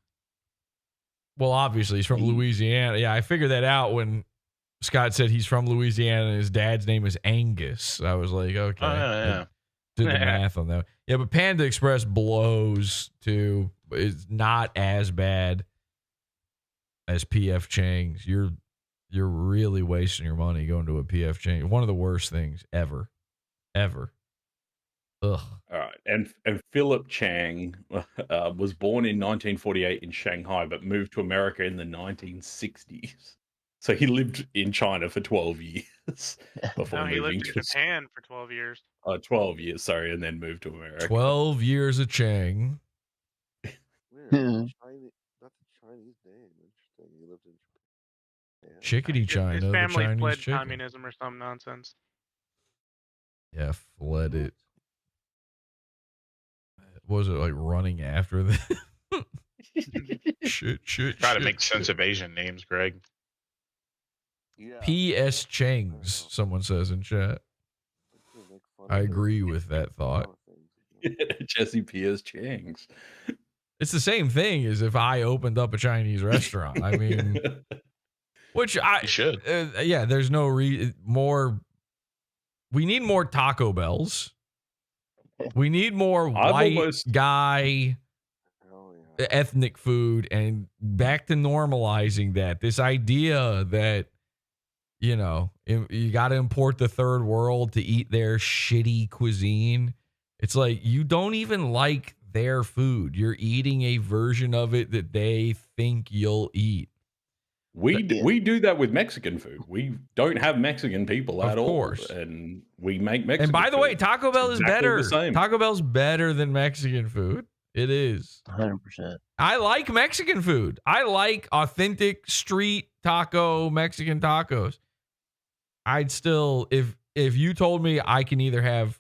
Well, obviously, he's from Louisiana. Yeah, I figured that out when Scott said he's from Louisiana and his dad's name is Angus. I was like, okay. Yeah. Did the math on that. Yeah, but Panda Express blows too. It's not as bad as PF Chang's. You're really wasting your money going to a PF Chang's. One of the worst things ever. Ugh. All right, and Philip Chang was born in 1948 in Shanghai, but moved to America in the 1960s. So he lived in China for 12 years before No, he moving lived in to Japan for 12 years. 12 years, sorry, and then moved to America. 12 years of Chang. Weird. That's a Chinese name. Interesting. He lived in Japan. Chickadee China. His the family Chinese fled chicken. communism or some nonsense. Yeah, fled it. Was it like running after them? shit. Try to make sense of Asian names, Greg. Yeah. P.S. Chang's, someone says in chat. I agree with that thought. Jesse P.S. Chang's. It's the same thing as if I opened up a Chinese restaurant. I mean, which I You should. Yeah, there's no more. We need more Taco Bells. We need more white guy ethnic food, and back to normalizing that. This idea that, you know, you got to import the third world to eat their shitty cuisine. It's like, you don't even like their food. You're eating a version of it that they think you'll eat. We do that with Mexican food. We don't have Mexican people at all, and we make Mexican. And by the way, food. Taco Bell is Exactly better. the same. Taco Bell's better than Mexican food. It is 100%. I like Mexican food. I like authentic street taco Mexican tacos. I'd still, if you told me I can either have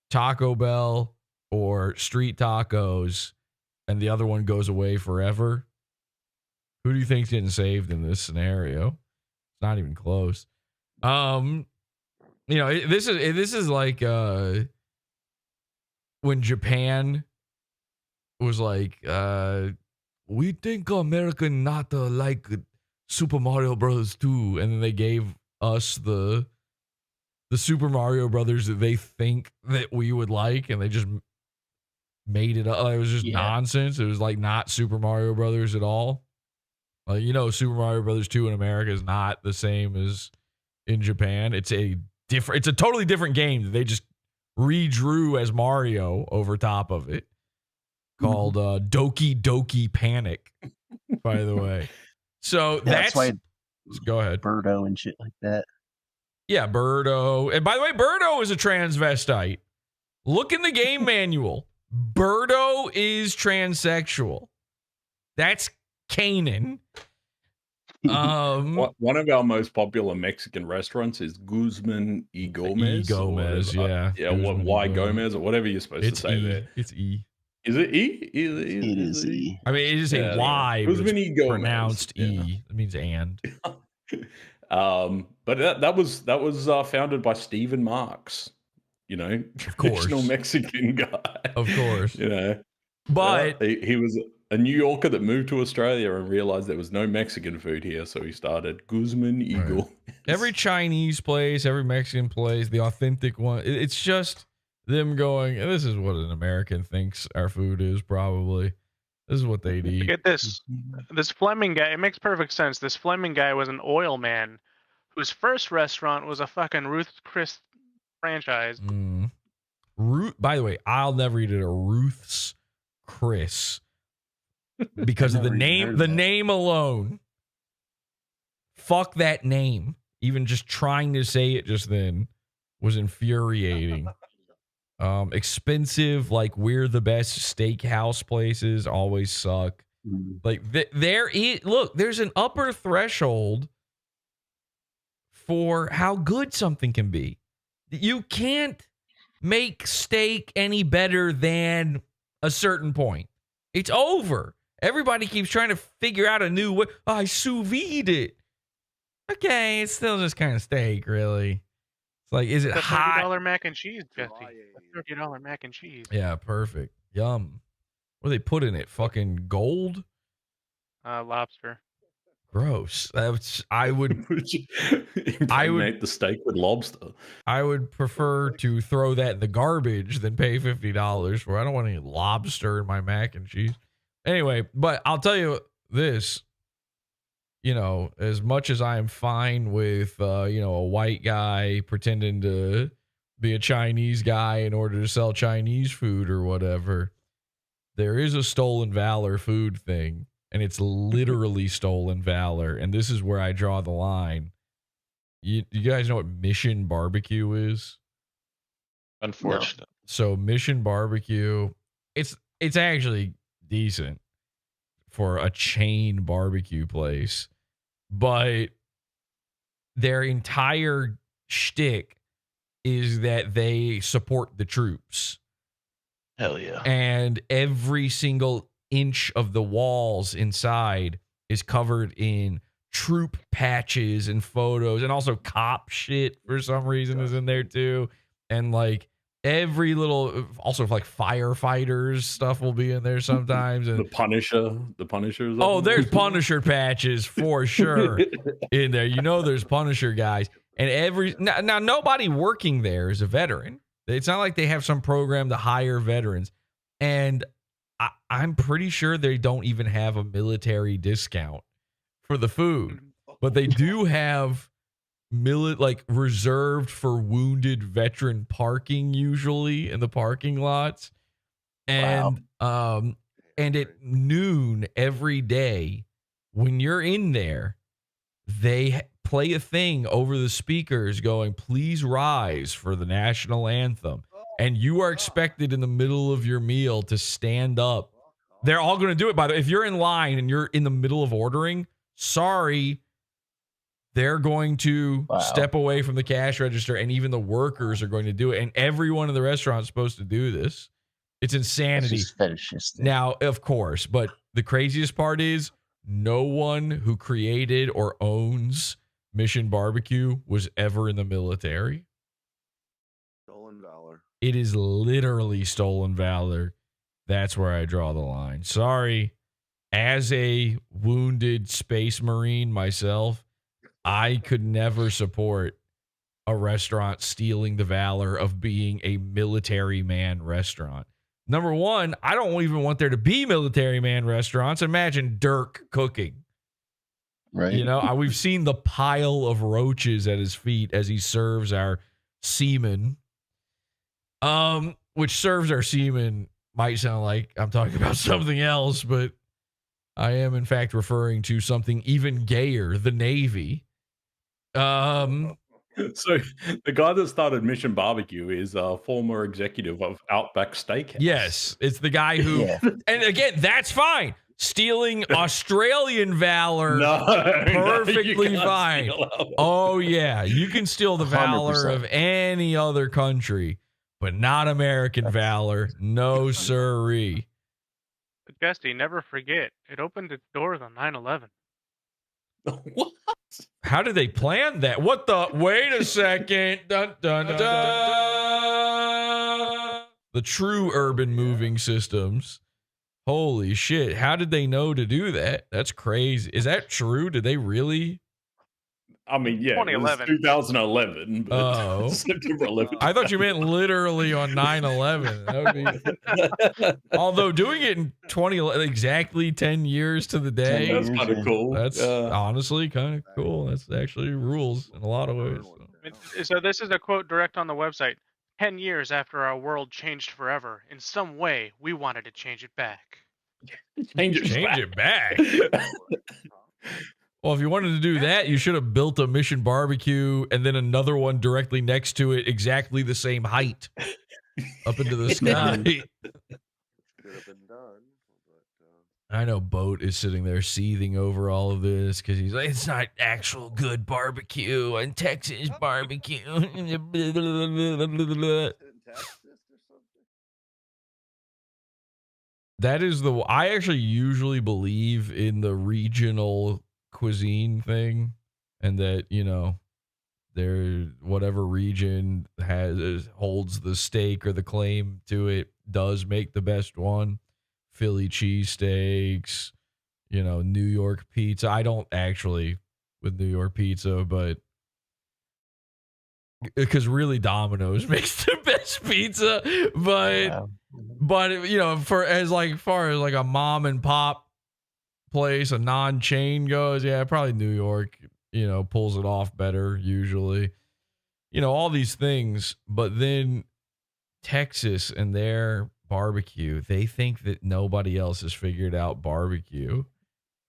Taco Bell or street tacos and the other one goes away forever, who do you think's getting saved in this scenario? It's not even close. You know, this is like when Japan was like, we think American not like Super Mario Brothers 2, and then they gave us the Super Mario Brothers that they think that we would like, and they just made it up. It was just nonsense. It was like not Super Mario Brothers at all. Like, you know, Super Mario Brothers 2 in America is not the same as in Japan. It's a totally different game that they just redrew as Mario over top of it, called Doki Doki Panic, by the way. So that's why. Go ahead. Birdo and shit like that. Yeah, Birdo. And by the way, Birdo is a transvestite. Look in the game manual. Birdo is transsexual. That's Kanan. One of our most popular Mexican restaurants is Guzman y Gomez. Gomez, yeah. Yeah, Y Gomez or whatever you're supposed to say there. It's E. Is it E? It is E. I mean, it is a Y, but it's pronounced E. It means and. But that was founded by Stephen Marks, you know, traditional Mexican guy. Of course. You know. But he was a New Yorker that moved to Australia and realized there was no Mexican food here, so he started Guzman Eagle. Right. Every Chinese place, every Mexican place, the authentic one, it's just them going, this is what an American thinks our food is, probably. This is what they'd eat. Get this Fleming guy. It makes perfect sense. This Fleming guy was an oil man whose first restaurant was a fucking Ruth's Chris franchise. By the way, I'll never eat at a Ruth's Chris because of the name. The name alone. Fuck that name. Even just trying to say it just then was infuriating. Expensive, like we're the best steakhouse places, always suck. Like there's an upper threshold for how good something can be. You can't make steak any better than a certain point. It's over. Everybody keeps trying to figure out a new way. Oh, I sous vide it. Okay, it's still just kind of steak, really. It's like, is it hot? $30 mac and cheese, Jesse. $30 mac and cheese. Yeah, perfect. Yum. What do they put in it? Fucking gold? Lobster. Gross. I would make the steak with lobster. I would prefer to throw that in the garbage than pay $50 for. I don't want any lobster in my mac and cheese. Anyway, but I'll tell you this. You know, as much as I am fine with a white guy pretending to be a Chinese guy in order to sell Chinese food or whatever, there is a stolen valor food thing. And it's literally stolen valor. And this is where I draw the line. You guys know what Mission Barbecue is? Unfortunate. So Mission Barbecue, it's actually decent for a chain barbecue place. But their entire shtick is that they support the troops. Hell yeah. And every single inch of the walls inside is covered in troop patches and photos, and also cop shit for some reason is in there too. And like every little, also like firefighters stuff will be in there sometimes. And The Punishers. oh, there's Punisher patches for sure in there. You know, there's Punisher guys, and now nobody working there is a veteran. It's not like they have some program to hire veterans, and I'm pretty sure they don't even have a military discount for the food, but they do have like reserved for wounded veteran parking usually in the parking lots. And and at noon every day when you're in there, they play a thing over the speakers going, "Please rise for the national anthem." And you are expected in the middle of your meal to stand up. They're all going to do it, by the way. If you're in line and you're in the middle of ordering, sorry, they're going to step away from the cash register, and even the workers are going to do it. And everyone in the restaurant is supposed to do this. It's insanity. It's just fetishistic. Now, of course, but the craziest part is no one who created or owns Mission Barbecue was ever in the military. Stolen valor. It is literally stolen valor. That's where I draw the line. Sorry. As a wounded space marine myself, I could never support a restaurant stealing the valor of being a military man restaurant. Number one, I don't even want there to be military man restaurants. Imagine Dirk cooking. Right. You know, we've seen the pile of roaches at his feet as he serves our seamen. Which serves our seamen might sound like I'm talking about something else, but I am in fact referring to something even gayer, the Navy. So the guy that started Mission Barbecue is a former executive of Outback Steakhouse. Yes, it's the guy who, and again, that's fine. Stealing Australian valor, perfectly fine. Oh yeah, you can steal the valor 100%. of any other country, but not American valor. No sirree. But Jesse, never forget, it opened its doors on 9/11. What? How did they plan that? What the? Wait a second. Dun, dun, dun, dun. The true urban moving systems. Holy shit. How did they know to do that? That's crazy. Is that true? Did they really? I mean, yeah, 2011. it was 2011. But Oh. September 11th. I thought you meant literally on 9/11. That would be, although doing it in 2011, exactly 10 years to the day. That's kind of cool. That's honestly kind of cool. That's actually rules in a lot of ways. So this is a quote direct on the website. 10 years after our world changed forever, in some way, we wanted to change it back. Change it back. Well, if you wanted to do that, you should have built a Mission Barbecue and then another one directly next to it, exactly the same height, up into the sky. Could have been done. I know Boat is sitting there seething over all of this because he's like, it's not actual good barbecue and Texas barbecue. That is I actually usually believe in the regional cuisine thing, and that, you know, whatever region holds the stake or the claim to it does make the best one. Philly cheesesteaks, you know, New York pizza. I don't actually with New York pizza, but because really Domino's makes the best pizza, but you know, far as like a mom and pop place, a non-chain goes, yeah, probably New York, you know, pulls it off better usually. You know, all these things, but then Texas and their barbecue, they think that nobody else has figured out barbecue.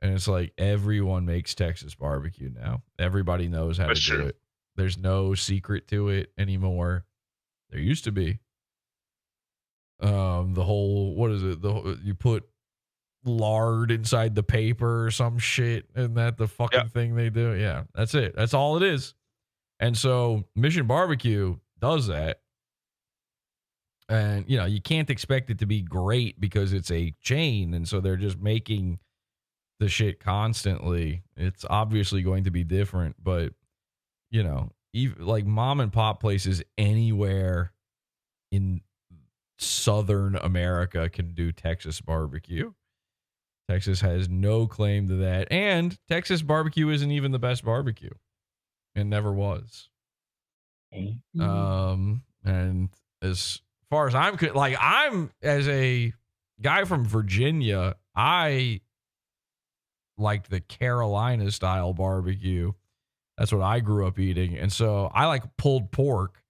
And it's like everyone makes Texas barbecue now. Everybody knows how to do it. There's no secret to it anymore. There used to be. The whole, what is it? You put lard inside the paper or some shit, and that the fucking thing they do. Yeah, that's it. That's all it is. And so Mission Barbecue does that. And, you know, you can't expect it to be great because it's a chain. And so they're just making the shit constantly, it's obviously going to be different. But, you know, even like mom and pop places anywhere in Southern America can do Texas barbecue. Texas has no claim to that. And Texas barbecue isn't even the best barbecue. It never was. And as far as I'm as a guy from Virginia, I like the Carolina style barbecue. That's what I grew up eating. And so I like pulled pork.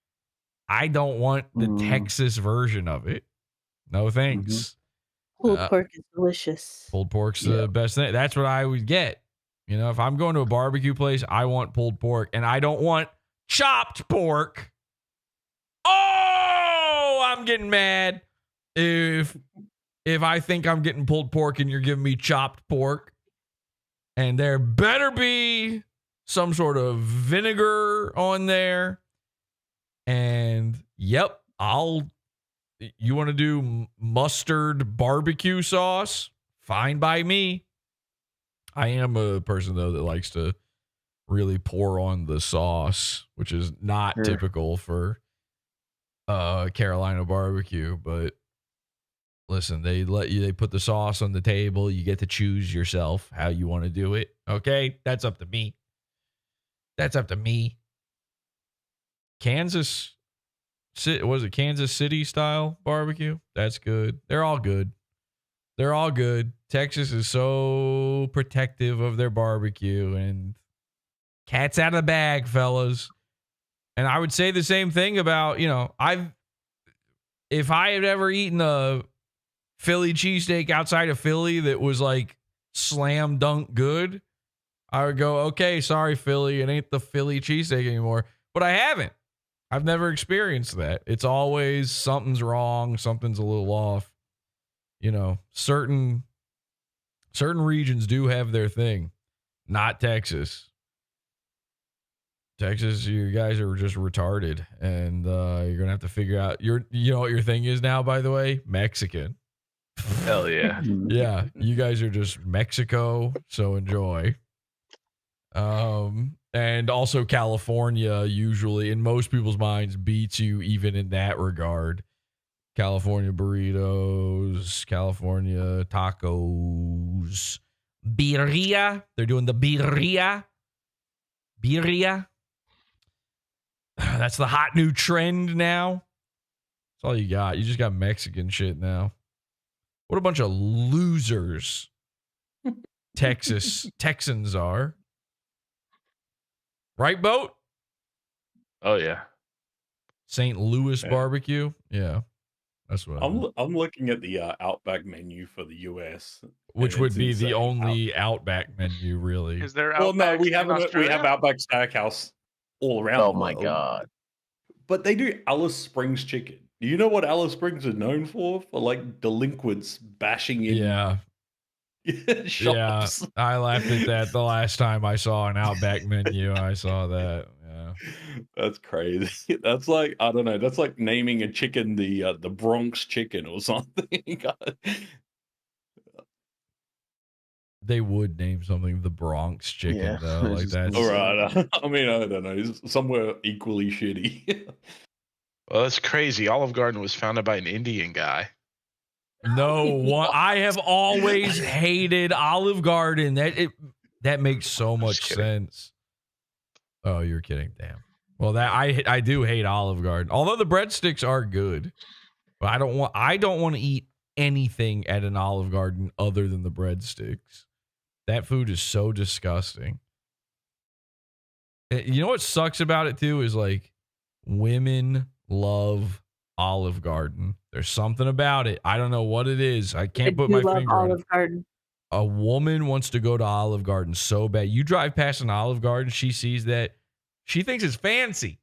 I don't want the Texas version of it. No thanks. Pulled pork is delicious. Pulled pork's the best thing. That's what I would get. You know, if I'm going to a barbecue place, I want pulled pork, and I don't want chopped pork. Oh, I'm getting mad if I think I'm getting pulled pork and you're giving me chopped pork. And there better be some sort of vinegar on there. And yep, you want to do mustard barbecue sauce? Fine by me. I am a person, though, that likes to really pour on the sauce, which is not typical for Carolina barbecue. But listen, they put the sauce on the table. You get to choose yourself how you want to do it. Okay? That's up to me. Kansas City style barbecue? That's good. They're all good. Texas is so protective of their barbecue, and cat's out of the bag, fellas. And I would say the same thing about, you know, if I had ever eaten a Philly cheesesteak outside of Philly that was like slam dunk good, I would go, okay, sorry, Philly, it ain't the Philly cheesesteak anymore. But I haven't. I've never experienced that. It's always something's wrong, something's a little off. You know, certain regions do have their thing, not Texas. Texas, you guys are just retarded, and you're gonna have to figure out you know what your thing is now, by the way? Mexican. Hell yeah. Yeah, you guys are just Mexico, so enjoy. And also California usually in most people's minds beats you even in that regard. California burritos, California tacos, birria. They're doing the birria. That's the hot new trend now. That's all you got. You just got Mexican shit now. What a bunch of losers Texans are. Right, Boat? Oh, yeah. St. Louis barbecue? Yeah. That's what I'm looking at the Outback menu for the US, which would be the only Outback menu, really. Is there Well, no, Outbacks we in have Australia? Outback Steakhouse all around. Oh the my world. god! But they do Alice Springs chicken. Do you know what Alice Springs is known for? For like delinquents bashing in. Yeah. shops. Yeah, I laughed at that the last time I saw an Outback menu. I saw that. Yeah, that's crazy. That's like, I don't know. That's like naming a chicken the Bronx chicken or something. they would name something the Bronx chicken though. Like that's all right. I mean, I don't know. Somewhere equally shitty. Well, that's crazy. Olive Garden was founded by an Indian guy. No, I have always hated Olive Garden. That makes so much sense. Oh, you're kidding. Damn. Well, that I do hate Olive Garden. Although the breadsticks are good. But I don't want to eat anything at an Olive Garden other than the breadsticks. That food is so disgusting. You know what sucks about it too is like women love Olive Garden. There's something about it. I don't know what it is. I can't put my finger on it. Garden. A woman wants to go to Olive Garden so bad. You drive past an Olive Garden, she sees that. She thinks it's fancy.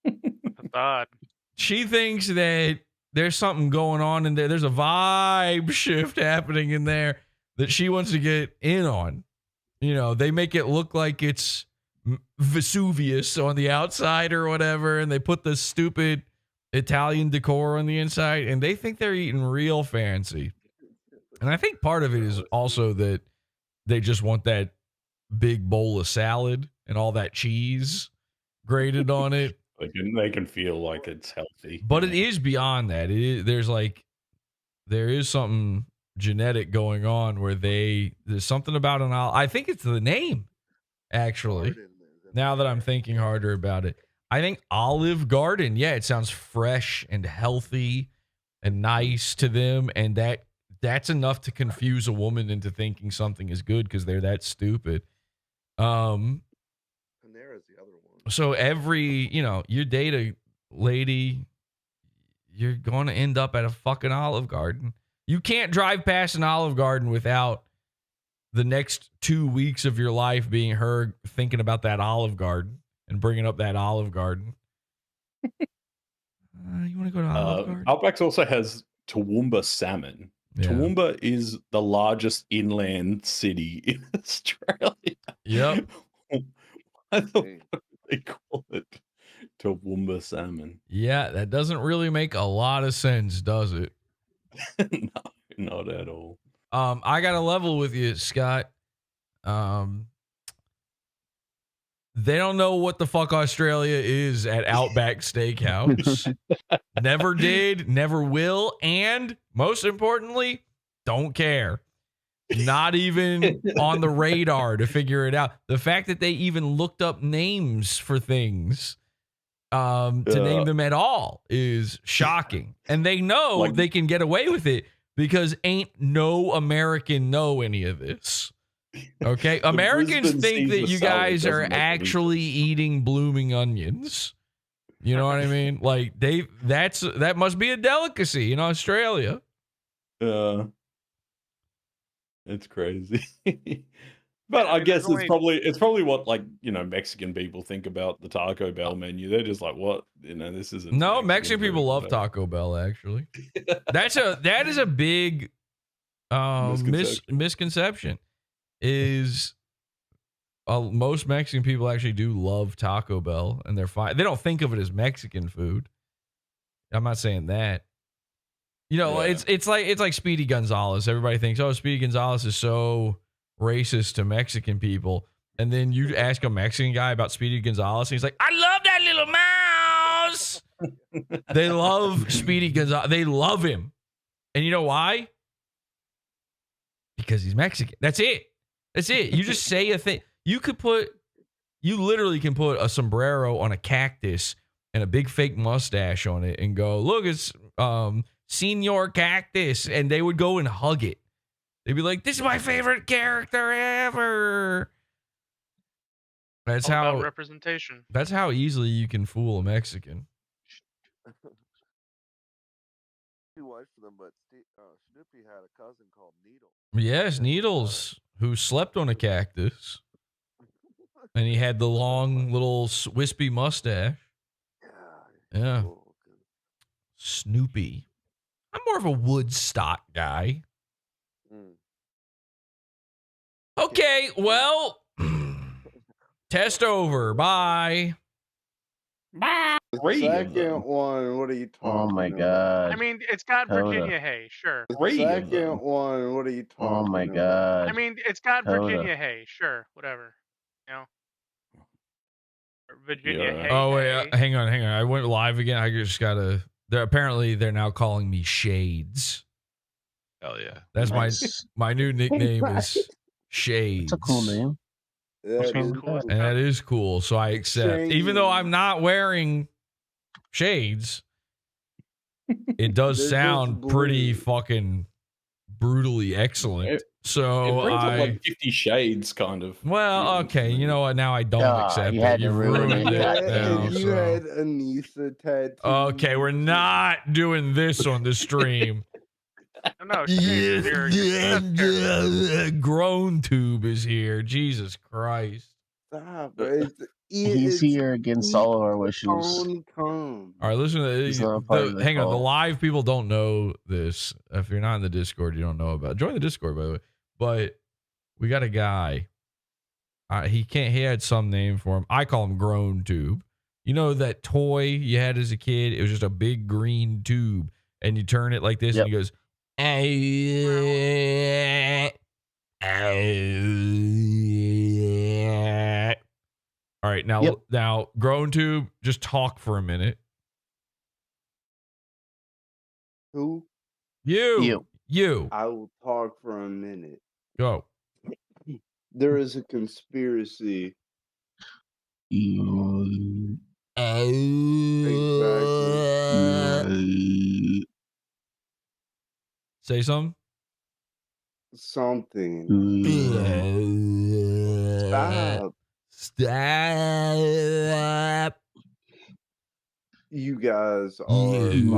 That's odd. She thinks that there's something going on in there. There's a vibe shift happening in there that she wants to get in on. You know, they make it look like it's Vesuvius on the outside or whatever, and they put the stupid Italian decor on the inside, and they think they're eating real fancy. And I think part of it is also that they just want that big bowl of salad and all that cheese grated on it. They can feel like it's healthy. But it is beyond that. There is something genetic going on where there's something about an olive. I think it's the name, actually. Now that I'm thinking harder about it, I think Olive Garden. Yeah, it sounds fresh and healthy and nice to them, and that's enough to confuse a woman into thinking something is good because they're that stupid. Panera's the other one. So you date a lady, you're going to end up at a fucking Olive Garden. You can't drive past an Olive Garden without the next 2 weeks of your life being her thinking about that Olive Garden and bringing up that Olive Garden. You want to go to Olive Garden? Outback's also has Toowoomba salmon. Yeah. Toowoomba is the largest inland city in Australia. Yep. Why the fuck do they call it Toowoomba salmon? Yeah, that doesn't really make a lot of sense, does it? No, not at all. I got a level with you, Scott. They don't know what the fuck Australia is at Outback Steakhouse. Never did, never will, and most importantly, don't care. Not even on the radar to figure it out. The fact that they even looked up names for things to name them at all is shocking. And they know they can get away with it because ain't no American know any of this. Okay, Americans think that you guys are actually eating blooming onions. You know what I mean? Like that must be a delicacy in Australia. It's crazy. But I guess it's probably what Mexican people think about the Taco Bell menu. They're just like, what? This isn't. No, Mexican people love Taco Bell. Actually, that is a big misconception. Is most Mexican people actually do love Taco Bell, and they're fine. They don't think of it as Mexican food. I'm not saying that. It's like Speedy Gonzalez. Everybody thinks, oh, Speedy Gonzalez is so racist to Mexican people. And then you ask a Mexican guy about Speedy Gonzalez, and he's like, I love that little mouse. They love Speedy Gonzalez. They love him. And you know why? Because he's Mexican. That's it. That's it. You just say a thing. You literally can put a sombrero on a cactus and a big fake mustache on it and go, look, it's Senor Cactus. And they would go and hug it. They'd be like, this is my favorite character ever. That's All how about representation. That's how easily you can fool a Mexican. Too much for them, but Snoopy had a cousin called Needle. Yes, Needles, who slept on a cactus. And he had the long little wispy mustache. Yeah. Cool. Snoopy. I'm more of a Woodstock guy. Okay, well, test over. Bye. Bye. Second one, what are you talking Oh my about? god. I mean, it's got Virginia Hay, sure. Second one, what are you talking Oh my about? god. I mean, it's got Hold Virginia up. Hay, sure, whatever. Virginia Hay. Oh, wait, hang on. I went live again. I just gotta. They're now calling me Shades. Hell yeah. That's Nice. my new nickname is Shades. It's a cool name. And that is cool. So I accept, even though I'm not wearing shades, it does sound pretty fucking brutally excellent. So It brings up like 50 Shades, kind of. Well, okay, you know what? Now I don't accept you it. had to You've ruin ruined it. it. Now, You so. had Anissa tattoo. Okay, we're not doing this on the stream. No, Grown Tube is here. Jesus Christ. Stop, bro. He's here against all of our wishes. All right, listen to He's not a part of the hang on. The call. live people don't know this. If you're not in the Discord, you don't know about it. Join the Discord, by the way. But we got a guy. He had some name for him. I call him Grown Tube. You know that toy you had as a kid? It was just a big green tube, and you turn it like this, and he goes, All right, now, GrownTube, just talk for a minute. Who? You. I will talk for a minute. Go. There is a conspiracy. Exactly. Say something. Something. Stop. You guys are lying.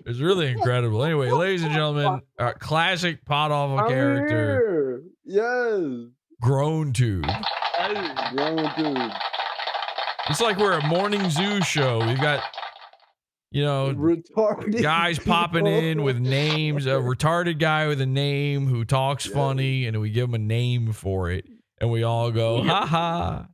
It's really incredible. Anyway, ladies and gentlemen, classic PODAWFUL character. Yes. GrownTube. GrownTube. It's like we're a morning zoo show. We've got, retarded guys popping in with names. A retarded guy with a name who talks funny, and we give him a name for it, and we all go, ha ha.